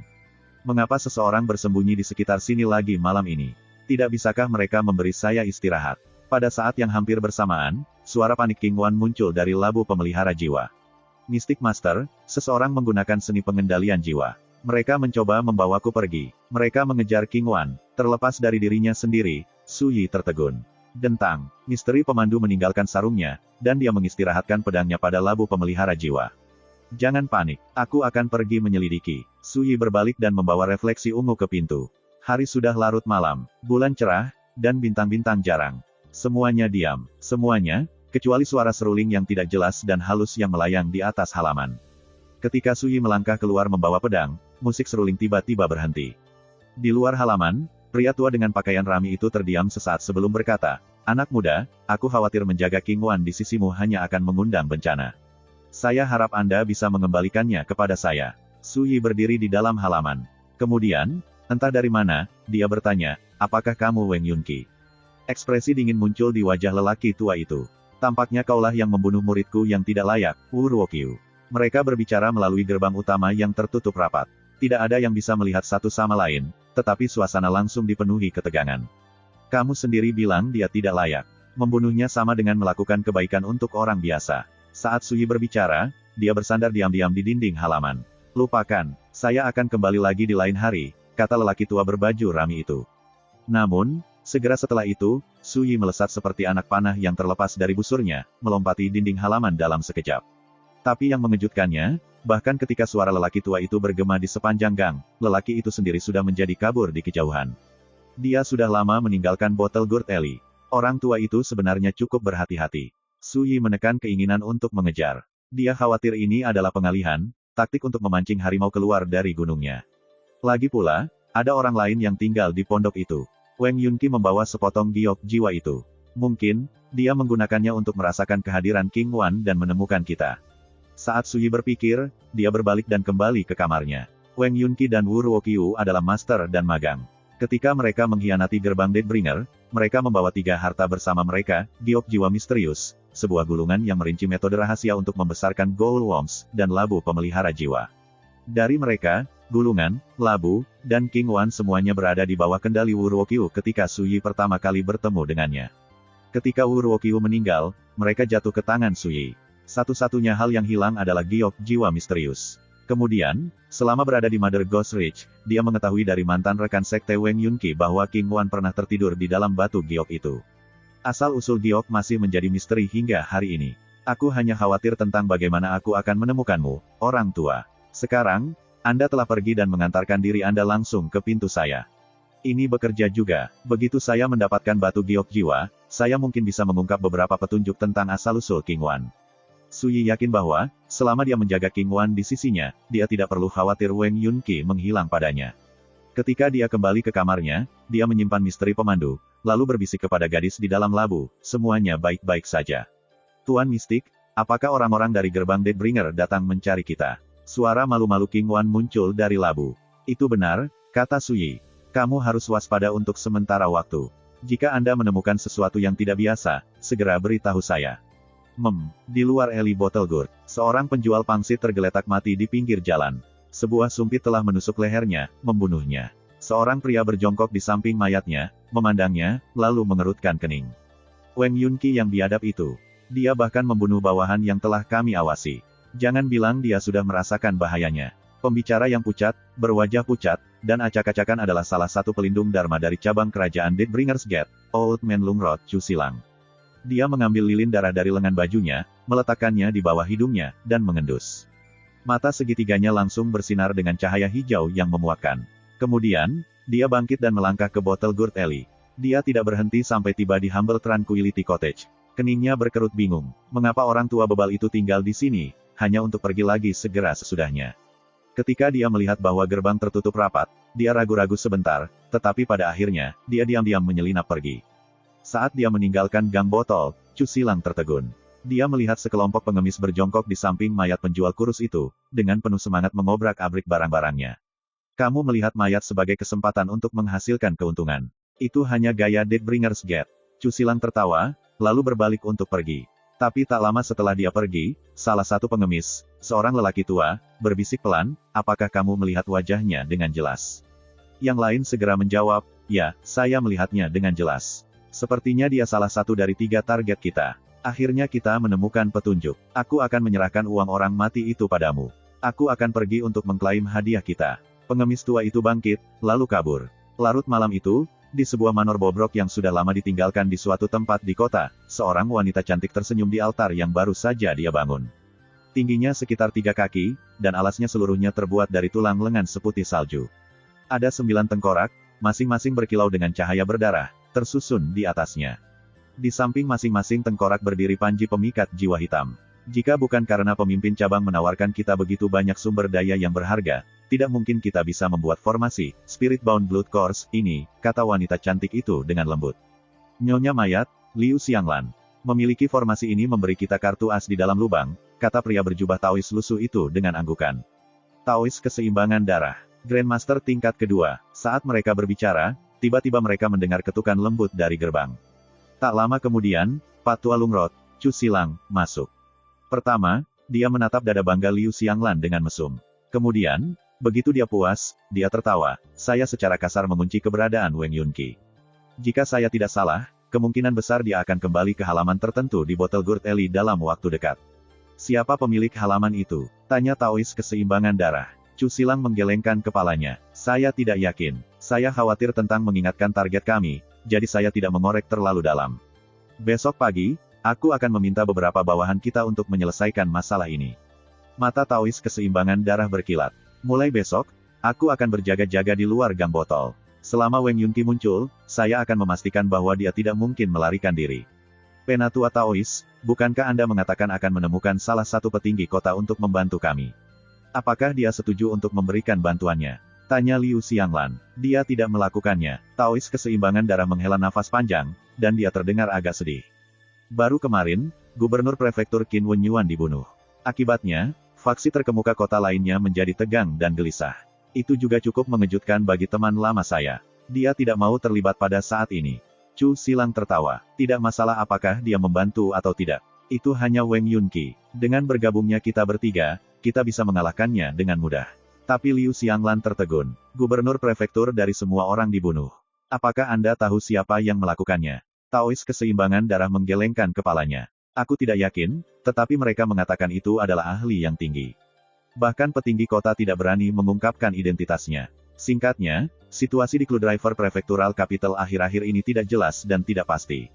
Mengapa seseorang bersembunyi di sekitar sini lagi malam ini? Tidak bisakah mereka memberi saya istirahat? Pada saat yang hampir bersamaan, suara panik King Wan muncul dari labu pemelihara jiwa. Mystic Master, seseorang menggunakan seni pengendalian jiwa. Mereka mencoba membawaku pergi. Mereka mengejar King Wan. Terlepas dari dirinya sendiri, Su Yi tertegun. Dentang, misteri pemandu meninggalkan sarungnya, dan dia mengistirahatkan pedangnya pada labu pemelihara jiwa. Jangan panik, aku akan pergi menyelidiki. Su Yi berbalik dan membawa refleksi ungu ke pintu. Hari sudah larut malam, bulan cerah, dan bintang-bintang jarang. Semuanya diam. Semuanya, kecuali suara seruling yang tidak jelas dan halus yang melayang di atas halaman. Ketika Su Yi melangkah keluar membawa pedang, musik seruling tiba-tiba berhenti. Di luar halaman, pria tua dengan pakaian rami itu terdiam sesaat sebelum berkata, "Anak muda, aku khawatir menjaga King Wan di sisimu hanya akan mengundang bencana. Saya harap Anda bisa mengembalikannya kepada saya." Su Yi berdiri di dalam halaman. Kemudian, entah dari mana, dia bertanya, "Apakah kamu Wang Yunqi?" Ekspresi dingin muncul di wajah lelaki tua itu. "Tampaknya kaulah yang membunuh muridku yang tidak layak, Wu Ruoqiu." Mereka berbicara melalui gerbang utama yang tertutup rapat. Tidak ada yang bisa melihat satu sama lain, tetapi suasana langsung dipenuhi ketegangan. "Kamu sendiri bilang dia tidak layak. Membunuhnya sama dengan melakukan kebaikan untuk orang biasa." Saat Su Yi berbicara, dia bersandar diam-diam di dinding halaman. "Lupakan, saya akan kembali lagi di lain hari," kata lelaki tua berbaju rami itu. Namun, segera setelah itu, Su Yi melesat seperti anak panah yang terlepas dari busurnya, melompati dinding halaman dalam sekejap. Tapi yang mengejutkannya, bahkan ketika suara lelaki tua itu bergema di sepanjang gang, lelaki itu sendiri sudah menjadi kabur di kejauhan. Dia sudah lama meninggalkan Bottle Gourd Alley. Orang tua itu sebenarnya cukup berhati-hati. Su Yi menekan keinginan untuk mengejar. Dia khawatir ini adalah pengalihan, taktik untuk memancing harimau keluar dari gunungnya. Lagi pula, ada orang lain yang tinggal di pondok itu. Wang Yunqi membawa sepotong giok jiwa itu. Mungkin, dia menggunakannya untuk merasakan kehadiran King Wan dan menemukan kita. Saat Su Yi berpikir, dia berbalik dan kembali ke kamarnya. Wang Yunqi dan Wu Ruoqiu adalah master dan magang. Ketika mereka mengkhianati gerbang Deathbringer, mereka membawa 3 harta bersama mereka, giok jiwa misterius, sebuah gulungan yang merinci metode rahasia untuk membesarkan Ghoul Worms, dan labu pemelihara jiwa. Dari mereka, gulungan, labu, dan King Wan semuanya berada di bawah kendali Wu Ruoqiu ketika Su Yi pertama kali bertemu dengannya. Ketika Wu Ruoqiu meninggal, mereka jatuh ke tangan Su Yi. Satu-satunya hal yang hilang adalah giok jiwa misterius. Kemudian, selama berada di Mother Ghost Ridge, dia mengetahui dari mantan rekan sekte Wang Yunqi bahwa King Wan pernah tertidur di dalam batu giok itu. Asal-usul giok masih menjadi misteri hingga hari ini. "Aku hanya khawatir tentang bagaimana aku akan menemukanmu, orang tua. Sekarang, Anda telah pergi dan mengantarkan diri Anda langsung ke pintu saya. Ini bekerja juga. Begitu saya mendapatkan batu giok jiwa, saya mungkin bisa mengungkap beberapa petunjuk tentang asal-usul King Wan." Su Yi yakin bahwa, selama dia menjaga King Wan di sisinya, dia tidak perlu khawatir Wang Yunqi menghilang padanya. Ketika dia kembali ke kamarnya, dia menyimpan misteri pemandu, lalu berbisik kepada gadis di dalam labu, "Semuanya baik-baik saja. Tuan Mistik, apakah orang-orang dari gerbang Deathbringer datang mencari kita?" Suara malu-malu King Wan muncul dari labu. "Itu benar," kata Su Yi. "Kamu harus waspada untuk sementara waktu. Jika Anda menemukan sesuatu yang tidak biasa, segera beritahu saya." Di luar Alley Bottle Gourd, seorang penjual pangsit tergeletak mati di pinggir jalan. Sebuah sumpit telah menusuk lehernya, membunuhnya. Seorang pria berjongkok di samping mayatnya, memandangnya, lalu mengerutkan kening. Wang Yunqi yang biadab itu. Dia bahkan membunuh bawahan yang telah kami awasi. Jangan bilang dia sudah merasakan bahayanya. Pembicara yang pucat, berwajah pucat, dan acak-acakan adalah salah satu pelindung Dharma dari cabang kerajaan Deathbringer's Gate, Old Man Lungrod Chu Silang. Dia mengambil lilin darah dari lengan bajunya, meletakkannya di bawah hidungnya, dan mengendus. Mata segitiganya langsung bersinar dengan cahaya hijau yang memuakkan. Kemudian, dia bangkit dan melangkah ke Bottle Gourd Alley. Dia tidak berhenti sampai tiba di Humble Tranquility Cottage. Keningnya berkerut bingung. Mengapa orang tua bebal itu tinggal di sini, hanya untuk pergi lagi segera sesudahnya. Ketika dia melihat bahwa gerbang tertutup rapat, dia ragu-ragu sebentar, tetapi pada akhirnya, dia diam-diam menyelinap pergi. Saat dia meninggalkan gang botol, Chu Silang tertegun. Dia melihat sekelompok pengemis berjongkok di samping mayat penjual kurus itu, dengan penuh semangat mengobrak-abrik barang-barangnya. "Kamu melihat mayat sebagai kesempatan untuk menghasilkan keuntungan. Itu hanya gaya Deathbringer's Gate." Chu Silang tertawa, lalu berbalik untuk pergi. Tapi tak lama setelah dia pergi, salah satu pengemis, seorang lelaki tua, berbisik pelan, "Apakah kamu melihat wajahnya dengan jelas?" Yang lain segera menjawab, "Ya, saya melihatnya dengan jelas. Sepertinya dia salah satu dari 3 target kita. Akhirnya kita menemukan petunjuk. Aku akan menyerahkan uang orang mati itu padamu. Aku akan pergi untuk mengklaim hadiah kita." Pengemis tua itu bangkit, lalu kabur. Larut malam itu, di sebuah manor bobrok yang sudah lama ditinggalkan di suatu tempat di kota, seorang wanita cantik tersenyum di altar yang baru saja dia bangun. Tingginya sekitar 3 kaki, dan alasnya seluruhnya terbuat dari tulang lengan seputih salju. Ada 9 tengkorak, masing-masing berkilau dengan cahaya berdarah, tersusun di atasnya. Di samping masing-masing tengkorak berdiri panji pemikat jiwa hitam. Jika bukan karena pemimpin cabang menawarkan kita begitu banyak sumber daya yang berharga, tidak mungkin kita bisa membuat formasi Spirit Bound Blood Course ini, kata wanita cantik itu dengan lembut. Nyonya mayat, Liu Xianglan. Memiliki formasi ini memberi kita kartu as di dalam lubang, kata pria berjubah Taois lusuh itu dengan anggukan. Taois keseimbangan darah. Grandmaster tingkat kedua. Saat mereka berbicara, tiba-tiba mereka mendengar ketukan lembut dari gerbang. Tak lama kemudian, Patua Lungrot, Chu Silang, masuk. Pertama, dia menatap dada bangga Liu Xianglan dengan mesum. Kemudian, begitu dia puas, dia tertawa. Saya secara kasar mengunci keberadaan Wang Yunqi. Jika saya tidak salah, kemungkinan besar dia akan kembali ke halaman tertentu di Battleground Alley dalam waktu dekat. Siapa pemilik halaman itu? Tanya Taois keseimbangan darah. Chu Silang menggelengkan kepalanya. Saya tidak yakin. Saya khawatir tentang mengingatkan target kami, jadi saya tidak mengorek terlalu dalam. Besok pagi, aku akan meminta beberapa bawahan kita untuk menyelesaikan masalah ini. Mata Taois keseimbangan darah berkilat. Mulai besok, aku akan berjaga-jaga di luar gang botol. Selama Wang Yunqi muncul, saya akan memastikan bahwa dia tidak mungkin melarikan diri. Penatua Taois, bukankah Anda mengatakan akan menemukan salah satu petinggi kota untuk membantu kami? Apakah dia setuju untuk memberikan bantuannya? Tanya Liu Xianglan. Dia tidak melakukannya. Taois keseimbangan darah menghela nafas panjang, dan dia terdengar agak sedih. Baru kemarin, Gubernur Prefektur Qin Wenyuan dibunuh. Akibatnya, faksi terkemuka kota lainnya menjadi tegang dan gelisah. Itu juga cukup mengejutkan bagi teman lama saya. Dia tidak mau terlibat pada saat ini. Chu Silang tertawa. Tidak masalah apakah dia membantu atau tidak. Itu hanya Wang Yunqi. Dengan bergabungnya kita bertiga, kita bisa mengalahkannya dengan mudah. Tapi Liu Xianglan tertegun. Gubernur prefektur dari semua orang dibunuh. Apakah Anda tahu siapa yang melakukannya? Taois keseimbangan darah menggelengkan kepalanya. Aku tidak yakin, tetapi mereka mengatakan itu adalah ahli yang tinggi. Bahkan petinggi kota tidak berani mengungkapkan identitasnya. Singkatnya, situasi di Cluedriver Prefectural Capital akhir-akhir ini tidak jelas dan tidak pasti.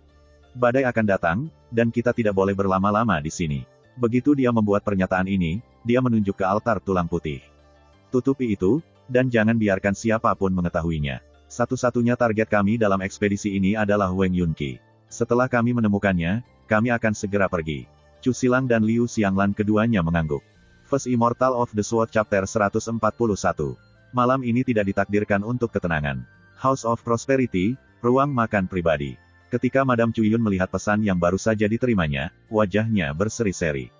Badai akan datang, dan kita tidak boleh berlama-lama di sini. Begitu dia membuat pernyataan ini, dia menunjuk ke altar tulang putih. Tutupi itu, dan jangan biarkan siapapun mengetahuinya. Satu-satunya target kami dalam ekspedisi ini adalah Wang Yunqi. Setelah kami menemukannya, kami akan segera pergi. Chu Silang dan Liu Xianglan keduanya mengangguk. First Immortal of the Sword Chapter 141. Malam ini tidak ditakdirkan untuk ketenangan. House of Prosperity, ruang makan pribadi. Ketika Madame Chuyun melihat pesan yang baru saja diterimanya, wajahnya berseri-seri.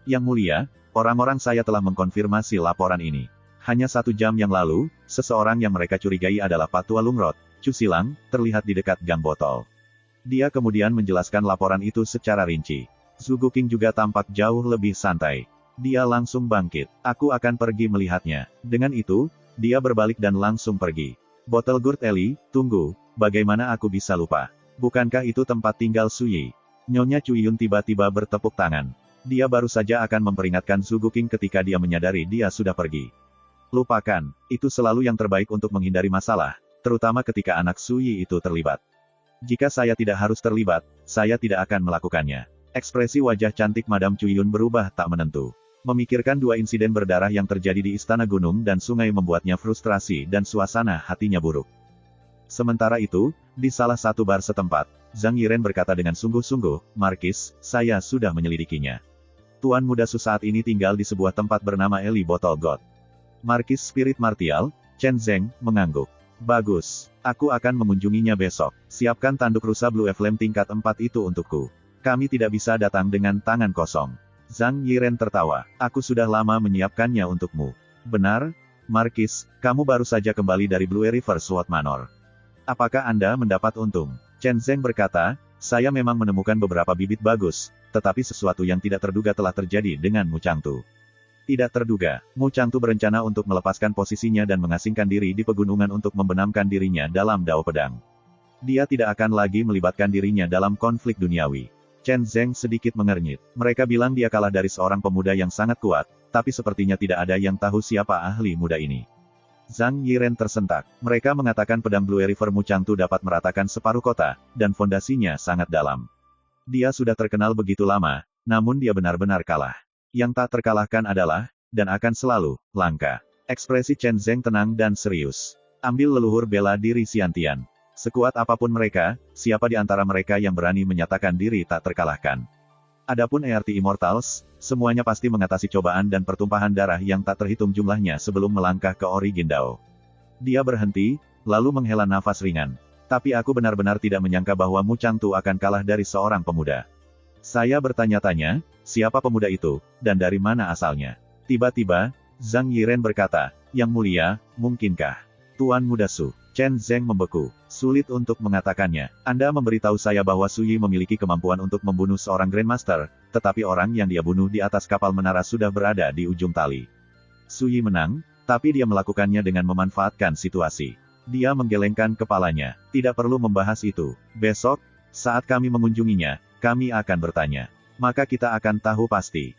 Yang mulia, orang-orang saya telah mengkonfirmasi laporan ini. Hanya 1 jam yang lalu, seseorang yang mereka curigai adalah Patua Lungrot, Chu Silang, terlihat di dekat gang botol. Dia kemudian menjelaskan laporan itu secara rinci. Zhuge King juga tampak jauh lebih santai. Dia langsung bangkit. Aku akan pergi melihatnya. Dengan itu, dia berbalik dan langsung pergi. Battleground Alley, tunggu, bagaimana aku bisa lupa? Bukankah itu tempat tinggal Suyi? Nyonya Chuyun tiba-tiba bertepuk tangan. Dia baru saja akan memperingatkan Zhuge King ketika dia menyadari dia sudah pergi. Lupakan, itu selalu yang terbaik untuk menghindari masalah, terutama ketika anak Suyi itu terlibat. Jika saya tidak harus terlibat, saya tidak akan melakukannya. Ekspresi wajah cantik Madame Chuyun berubah tak menentu. Memikirkan 2 insiden berdarah yang terjadi di Istana Gunung dan Sungai membuatnya frustrasi dan suasana hatinya buruk. Sementara itu, di salah satu bar setempat, Zhang Yiren berkata dengan sungguh-sungguh, Markis, saya sudah menyelidikinya. Tuan muda Su saat ini tinggal di sebuah tempat bernama Eli Bottle God. Markis Spirit Martial, Chen Zeng, mengangguk. Bagus, aku akan mengunjunginya besok. Siapkan tanduk rusa Blue Flame tingkat 4 itu untukku. Kami tidak bisa datang dengan tangan kosong. Zhang Yiren tertawa. Aku sudah lama menyiapkannya untukmu. Benar, Markis, kamu baru saja kembali dari Blue River Sword Manor. Apakah Anda mendapat untung? Chen Zeng berkata, saya memang menemukan beberapa bibit bagus, tetapi sesuatu yang tidak terduga telah terjadi dengan Mu Changtu. Tidak terduga, Mu Changtu berencana untuk melepaskan posisinya dan mengasingkan diri di pegunungan untuk membenamkan dirinya dalam Dao Pedang. Dia tidak akan lagi melibatkan dirinya dalam konflik duniawi. Chen Zeng sedikit mengernyit. Mereka bilang dia kalah dari seorang pemuda yang sangat kuat, tapi sepertinya tidak ada yang tahu siapa ahli muda ini. Zhang Yiren tersentak. Mereka mengatakan pedang Blue River Mu Changtu dapat meratakan separuh kota, dan fondasinya sangat dalam. Dia sudah terkenal begitu lama, namun dia benar-benar kalah. Yang tak terkalahkan adalah, dan akan selalu, langka. Ekspresi Chen Zeng tenang dan serius. Ambil leluhur bela diri Xiantian. Sekuat apapun mereka, siapa di antara mereka yang berani menyatakan diri tak terkalahkan? Adapun ERT Immortals, semuanya pasti mengatasi cobaan dan pertumpahan darah yang tak terhitung jumlahnya sebelum melangkah ke Origindao. Dia berhenti, lalu menghela nafas ringan. Tapi aku benar-benar tidak menyangka bahwa Mu Changtu akan kalah dari seorang pemuda. Saya bertanya-tanya, siapa pemuda itu, dan dari mana asalnya? Tiba-tiba, Zhang Yiren berkata, Yang Mulia, mungkinkah? Tuan Muda Su. Chen Zeng membeku. Sulit untuk mengatakannya. Anda memberitahu saya bahwa Su Yi memiliki kemampuan untuk membunuh seorang Grandmaster, tetapi orang yang dia bunuh di atas kapal menara sudah berada di ujung tali. Su Yi menang, tapi dia melakukannya dengan memanfaatkan situasi. Dia menggelengkan kepalanya. Tidak perlu membahas itu. Besok, saat kami mengunjunginya, kami akan bertanya. Maka kita akan tahu pasti.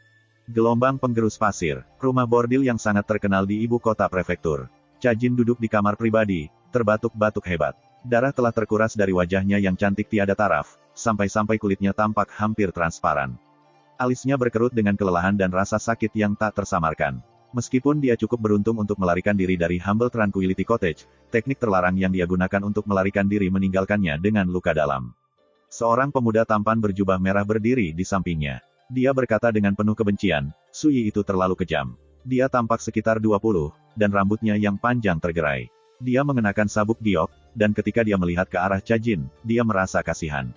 Gelombang penggerus pasir, rumah bordil yang sangat terkenal di ibu kota prefektur. Cajin duduk di kamar pribadi, terbatuk-batuk hebat. Darah telah terkuras dari wajahnya yang cantik tiada taraf, sampai-sampai kulitnya tampak hampir transparan. Alisnya berkerut dengan kelelahan dan rasa sakit yang tak tersamarkan. Meskipun dia cukup beruntung untuk melarikan diri dari Humble Tranquility Cottage, teknik terlarang yang dia gunakan untuk melarikan diri meninggalkannya dengan luka dalam. Seorang pemuda tampan berjubah merah berdiri di sampingnya. Dia berkata dengan penuh kebencian, Su Yi itu terlalu kejam. Dia tampak sekitar 20, dan rambutnya yang panjang tergerai. Dia mengenakan sabuk giok, dan ketika dia melihat ke arah Cajin, dia merasa kasihan.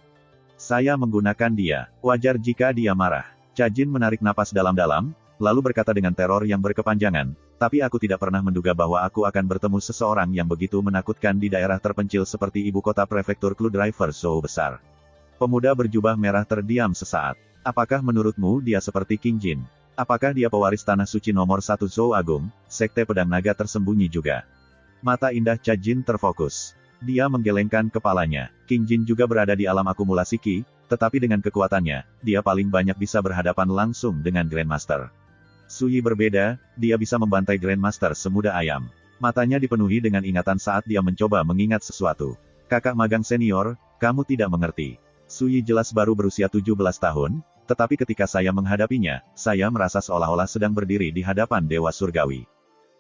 Saya menggunakan dia. Wajar jika dia marah. Cajin menarik napas dalam-dalam, lalu berkata dengan teror yang berkepanjangan, tapi aku tidak pernah menduga bahwa aku akan bertemu seseorang yang begitu menakutkan di daerah terpencil seperti ibu kota prefektur Clue Driver Zhou besar. Pemuda berjubah merah terdiam sesaat. Apakah menurutmu dia seperti King Jin? Apakah dia pewaris tanah suci nomor 1 Zhou Agung, sekte pedang naga tersembunyi juga? Mata indah Cajin terfokus. Dia menggelengkan kepalanya. King Jin juga berada di alam akumulasi Qi, tetapi dengan kekuatannya, dia paling banyak bisa berhadapan langsung dengan Grandmaster. Su Yi berbeda, dia bisa membantai Grandmaster semudah ayam. Matanya dipenuhi dengan ingatan saat dia mencoba mengingat sesuatu. Kakak magang senior, kamu tidak mengerti. Su Yi jelas baru berusia 17 tahun, tetapi ketika saya menghadapinya, saya merasa seolah-olah sedang berdiri di hadapan Dewa Surgawi.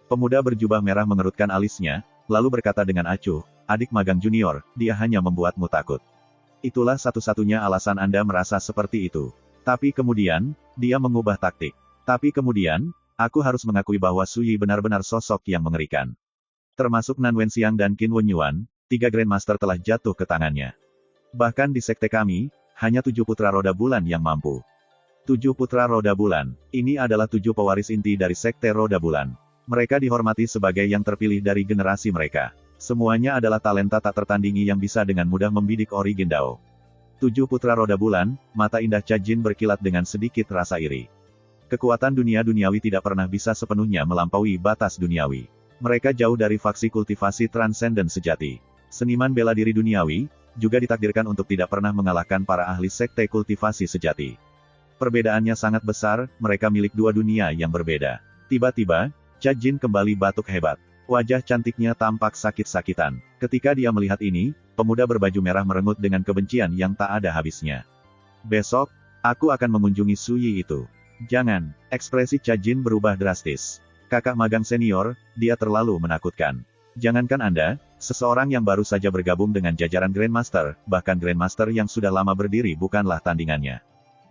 Pemuda berjubah merah mengerutkan alisnya, lalu berkata dengan acuh, adik magang junior, dia hanya membuatmu takut. Itulah satu-satunya alasan Anda merasa seperti itu. Tapi kemudian, dia mengubah taktik. Tapi kemudian, aku harus mengakui bahwa Su Yi benar-benar sosok yang mengerikan. Termasuk Nan Wenxiang dan Qin Wenyuan, 3 Grandmaster telah jatuh ke tangannya. Bahkan di sekte kami, hanya 7 putra roda bulan yang mampu. 7 putra roda bulan, ini adalah 7 pewaris inti dari sekte roda bulan. Mereka dihormati sebagai yang terpilih dari generasi mereka. Semuanya adalah talenta tak tertandingi yang bisa dengan mudah membidik Origindao. 7 putra roda bulan, mata indah Cajin berkilat dengan sedikit rasa iri. Kekuatan dunia duniawi tidak pernah bisa sepenuhnya melampaui batas duniawi. Mereka jauh dari faksi kultivasi transenden sejati. Seniman bela diri duniawi, juga ditakdirkan untuk tidak pernah mengalahkan para ahli sekte kultivasi sejati. Perbedaannya sangat besar, mereka milik dua dunia yang berbeda. Tiba-tiba, Cajin kembali batuk hebat. Wajah cantiknya tampak sakit-sakitan. Ketika dia melihat ini, pemuda berbaju merah merengut dengan kebencian yang tak ada habisnya. Besok, aku akan mengunjungi Su Yi itu. Jangan, ekspresi Cajin berubah drastis. Kakak magang senior, dia terlalu menakutkan. Jangankan Anda, seseorang yang baru saja bergabung dengan jajaran Grandmaster, bahkan Grandmaster yang sudah lama berdiri bukanlah tandingannya.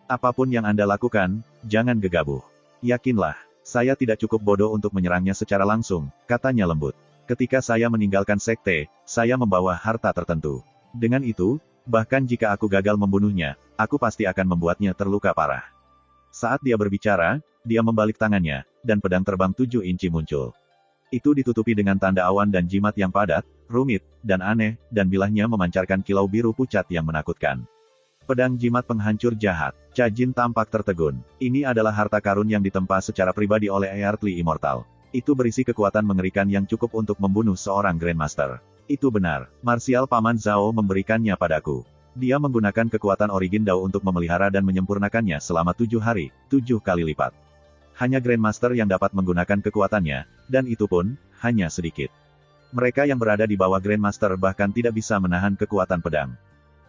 Apapun yang Anda lakukan, jangan gegabah. Yakinlah, saya tidak cukup bodoh untuk menyerangnya secara langsung, katanya lembut. Ketika saya meninggalkan sekte, saya membawa harta tertentu. Dengan itu, bahkan jika aku gagal membunuhnya, aku pasti akan membuatnya terluka parah. Saat dia berbicara, dia membalik tangannya, dan pedang terbang 7 inci muncul. Itu ditutupi dengan tanda awan dan jimat yang padat, rumit, dan aneh, dan bilahnya memancarkan kilau biru pucat yang menakutkan. Pedang jimat penghancur jahat. Cajin tampak tertegun. Ini adalah harta karun yang ditempa secara pribadi oleh Earthly Immortal. Itu berisi kekuatan mengerikan yang cukup untuk membunuh seorang Grandmaster. Itu benar. Marsial Paman Zhao memberikannya padaku. Dia menggunakan kekuatan Origindao untuk memelihara dan menyempurnakannya selama 7 hari, 7 kali lipat. Hanya Grandmaster yang dapat menggunakan kekuatannya, dan itu pun, hanya sedikit. Mereka yang berada di bawah Grandmaster bahkan tidak bisa menahan kekuatan pedang.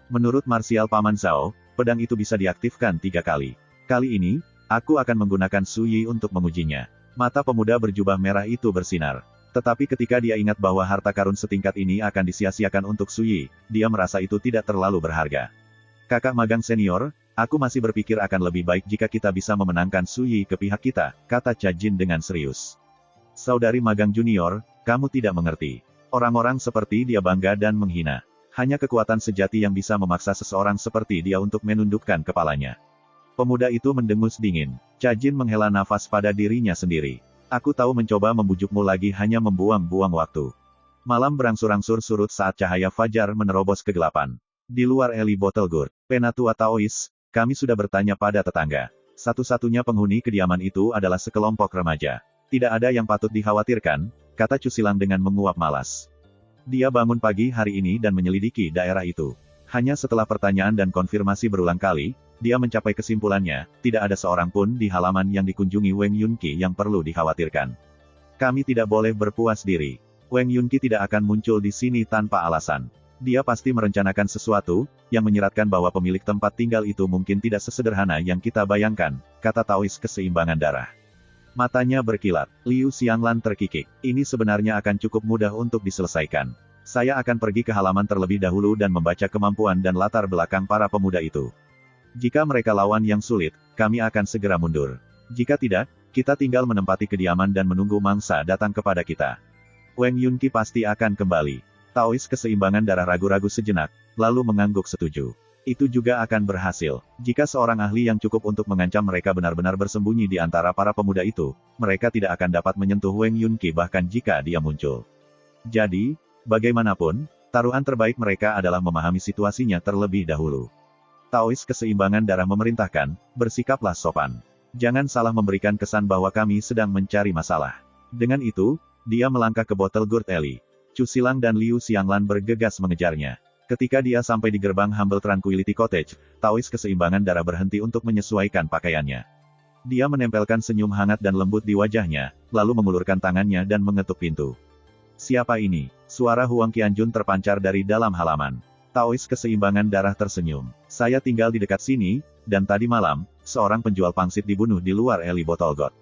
Menurut Marsial Paman Zhao, pedang itu bisa diaktifkan 3 kali. Kali ini, aku akan menggunakan Su Yi untuk mengujinya. Mata pemuda berjubah merah itu bersinar. Tetapi ketika dia ingat bahwa harta karun setingkat ini akan disia-siakan untuk Suyi, dia merasa itu tidak terlalu berharga. Kakak magang senior, aku masih berpikir akan lebih baik jika kita bisa memenangkan Suyi ke pihak kita, kata Cha Jin dengan serius. Saudari magang junior, kamu tidak mengerti. Orang-orang seperti dia bangga dan menghina. Hanya kekuatan sejati yang bisa memaksa seseorang seperti dia untuk menundukkan kepalanya. Pemuda itu mendengus dingin. Cha Jin menghela nafas pada dirinya sendiri. Aku tahu mencoba membujukmu lagi hanya membuang-buang waktu. Malam berangsur-angsur surut saat cahaya fajar menerobos kegelapan. Di luar Eli Bottlegourd, Penatua Taois, kami sudah bertanya pada tetangga. Satu-satunya penghuni kediaman itu adalah sekelompok remaja. Tidak ada yang patut dikhawatirkan, kata Cusilang dengan menguap malas. Dia bangun pagi hari ini dan menyelidiki daerah itu. Hanya setelah pertanyaan dan konfirmasi berulang kali, dia mencapai kesimpulannya, tidak ada seorang pun di halaman yang dikunjungi Wang Yunqi yang perlu dikhawatirkan. Kami tidak boleh berpuas diri. Wang Yunqi tidak akan muncul di sini tanpa alasan. Dia pasti merencanakan sesuatu, yang menyiratkan bahwa pemilik tempat tinggal itu mungkin tidak sesederhana yang kita bayangkan, kata Taois keseimbangan darah. Matanya berkilat. Liu Xianglan terkikik. Ini sebenarnya akan cukup mudah untuk diselesaikan. Saya akan pergi ke halaman terlebih dahulu dan membaca kemampuan dan latar belakang para pemuda itu. Jika mereka lawan yang sulit, kami akan segera mundur. Jika tidak, kita tinggal menempati kediaman dan menunggu mangsa datang kepada kita. Wang Yunqi pasti akan kembali. Taois keseimbangan darah ragu-ragu sejenak, lalu mengangguk setuju. Itu juga akan berhasil. Jika seorang ahli yang cukup untuk mengancam mereka benar-benar bersembunyi di antara para pemuda itu, mereka tidak akan dapat menyentuh Wang Yunqi bahkan jika dia muncul. Jadi, bagaimanapun, taruhan terbaik mereka adalah memahami situasinya terlebih dahulu. Taois keseimbangan darah memerintahkan, bersikaplah sopan. Jangan salah memberikan kesan bahwa kami sedang mencari masalah. Dengan itu, dia melangkah ke Bottlegourd Alley. Cusilang dan Liu Xianglan bergegas mengejarnya. Ketika dia sampai di gerbang Humble Tranquility Cottage, Taois keseimbangan darah berhenti untuk menyesuaikan pakaiannya. Dia menempelkan senyum hangat dan lembut di wajahnya, lalu mengulurkan tangannya dan mengetuk pintu. Siapa ini? Suara Huang Qianjun terpancar dari dalam halaman. Taois keseimbangan darah tersenyum. Saya tinggal di dekat sini, dan tadi malam, seorang penjual pangsit dibunuh di luar Eli Bottlegourd.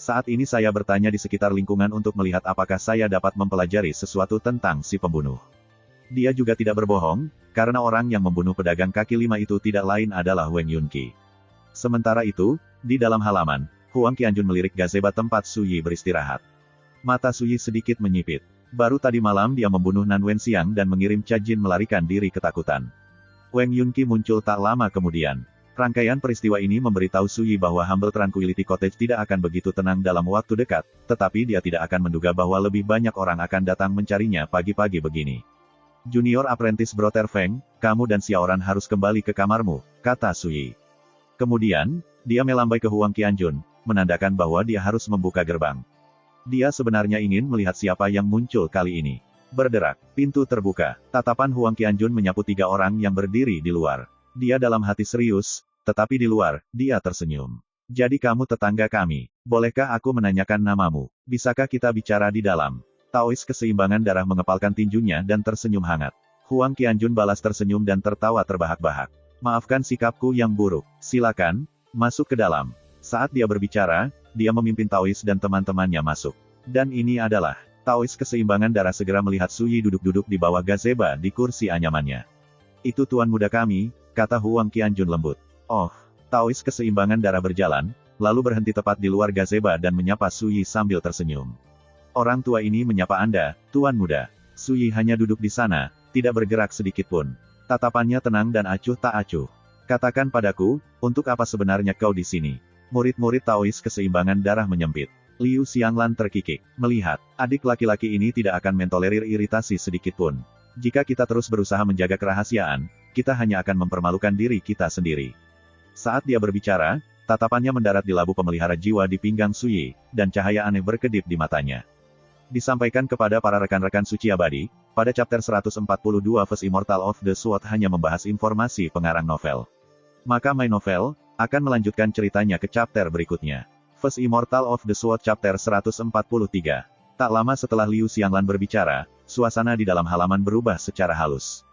Saat ini saya bertanya di sekitar lingkungan untuk melihat apakah saya dapat mempelajari sesuatu tentang si pembunuh. Dia juga tidak berbohong, karena orang yang membunuh pedagang kaki lima itu tidak lain adalah Wang Yunqi. Sementara itu, di dalam halaman, Huang Qianjun melirik gazebo tempat Suyi beristirahat. Mata Suyi sedikit menyipit. Baru tadi malam dia membunuh Nan Wenxiang dan mengirim Cha Jin melarikan diri ketakutan. Wang Yunqi muncul tak lama kemudian. Rangkaian peristiwa ini memberitahu Suyi bahwa Humble Tranquility Cottage tidak akan begitu tenang dalam waktu dekat, tetapi dia tidak akan menduga bahwa lebih banyak orang akan datang mencarinya pagi-pagi begini. Junior Apprentice Brother Feng, kamu dan Xiaoran harus kembali ke kamarmu, kata Suyi. Kemudian, dia melambai ke Huang Qianjun, menandakan bahwa dia harus membuka gerbang. Dia sebenarnya ingin melihat siapa yang muncul kali ini. Berderak, pintu terbuka. Tatapan Huang Qianjun menyapu 3 orang yang berdiri di luar. Dia dalam hati serius, tetapi di luar, dia tersenyum. Jadi kamu tetangga kami. Bolehkah aku menanyakan namamu? Bisakah kita bicara di dalam? Taois keseimbangan darah mengepalkan tinjunya dan tersenyum hangat. Huang Qianjun balas tersenyum dan tertawa terbahak-bahak. Maafkan sikapku yang buruk. Silakan, masuk ke dalam. Saat dia berbicara, dia memimpin Taois dan teman-temannya masuk. Dan ini adalah, Taois keseimbangan darah segera melihat Suyi duduk-duduk di bawah gazebo di kursi anyamannya. Itu tuan muda kami, kata Huang Qianjun lembut. Oh, Taois keseimbangan darah berjalan, lalu berhenti tepat di luar gazebo dan menyapa Suyi sambil tersenyum. Orang tua ini menyapa Anda, tuan muda. Suyi hanya duduk di sana, tidak bergerak sedikit pun. Tatapannya tenang dan acuh tak acuh. Katakan padaku, untuk apa sebenarnya kau di sini? Murid-murid Taois keseimbangan darah menyempit. Liu Xianglan terkikik, melihat, adik laki-laki ini tidak akan mentolerir iritasi sedikit pun. Jika kita terus berusaha menjaga kerahasiaan, kita hanya akan mempermalukan diri kita sendiri. Saat dia berbicara, tatapannya mendarat di labu pemelihara jiwa di pinggang Suyi, dan cahaya aneh berkedip di matanya. Disampaikan kepada para rekan-rekan suci abadi, pada chapter 142 First Immortal of the Sword hanya membahas informasi pengarang novel. Maka My Novel akan melanjutkan ceritanya ke chapter berikutnya. First Immortal of the Sword chapter 143. Tak lama setelah Liu Xianglan berbicara, suasana di dalam halaman berubah secara halus.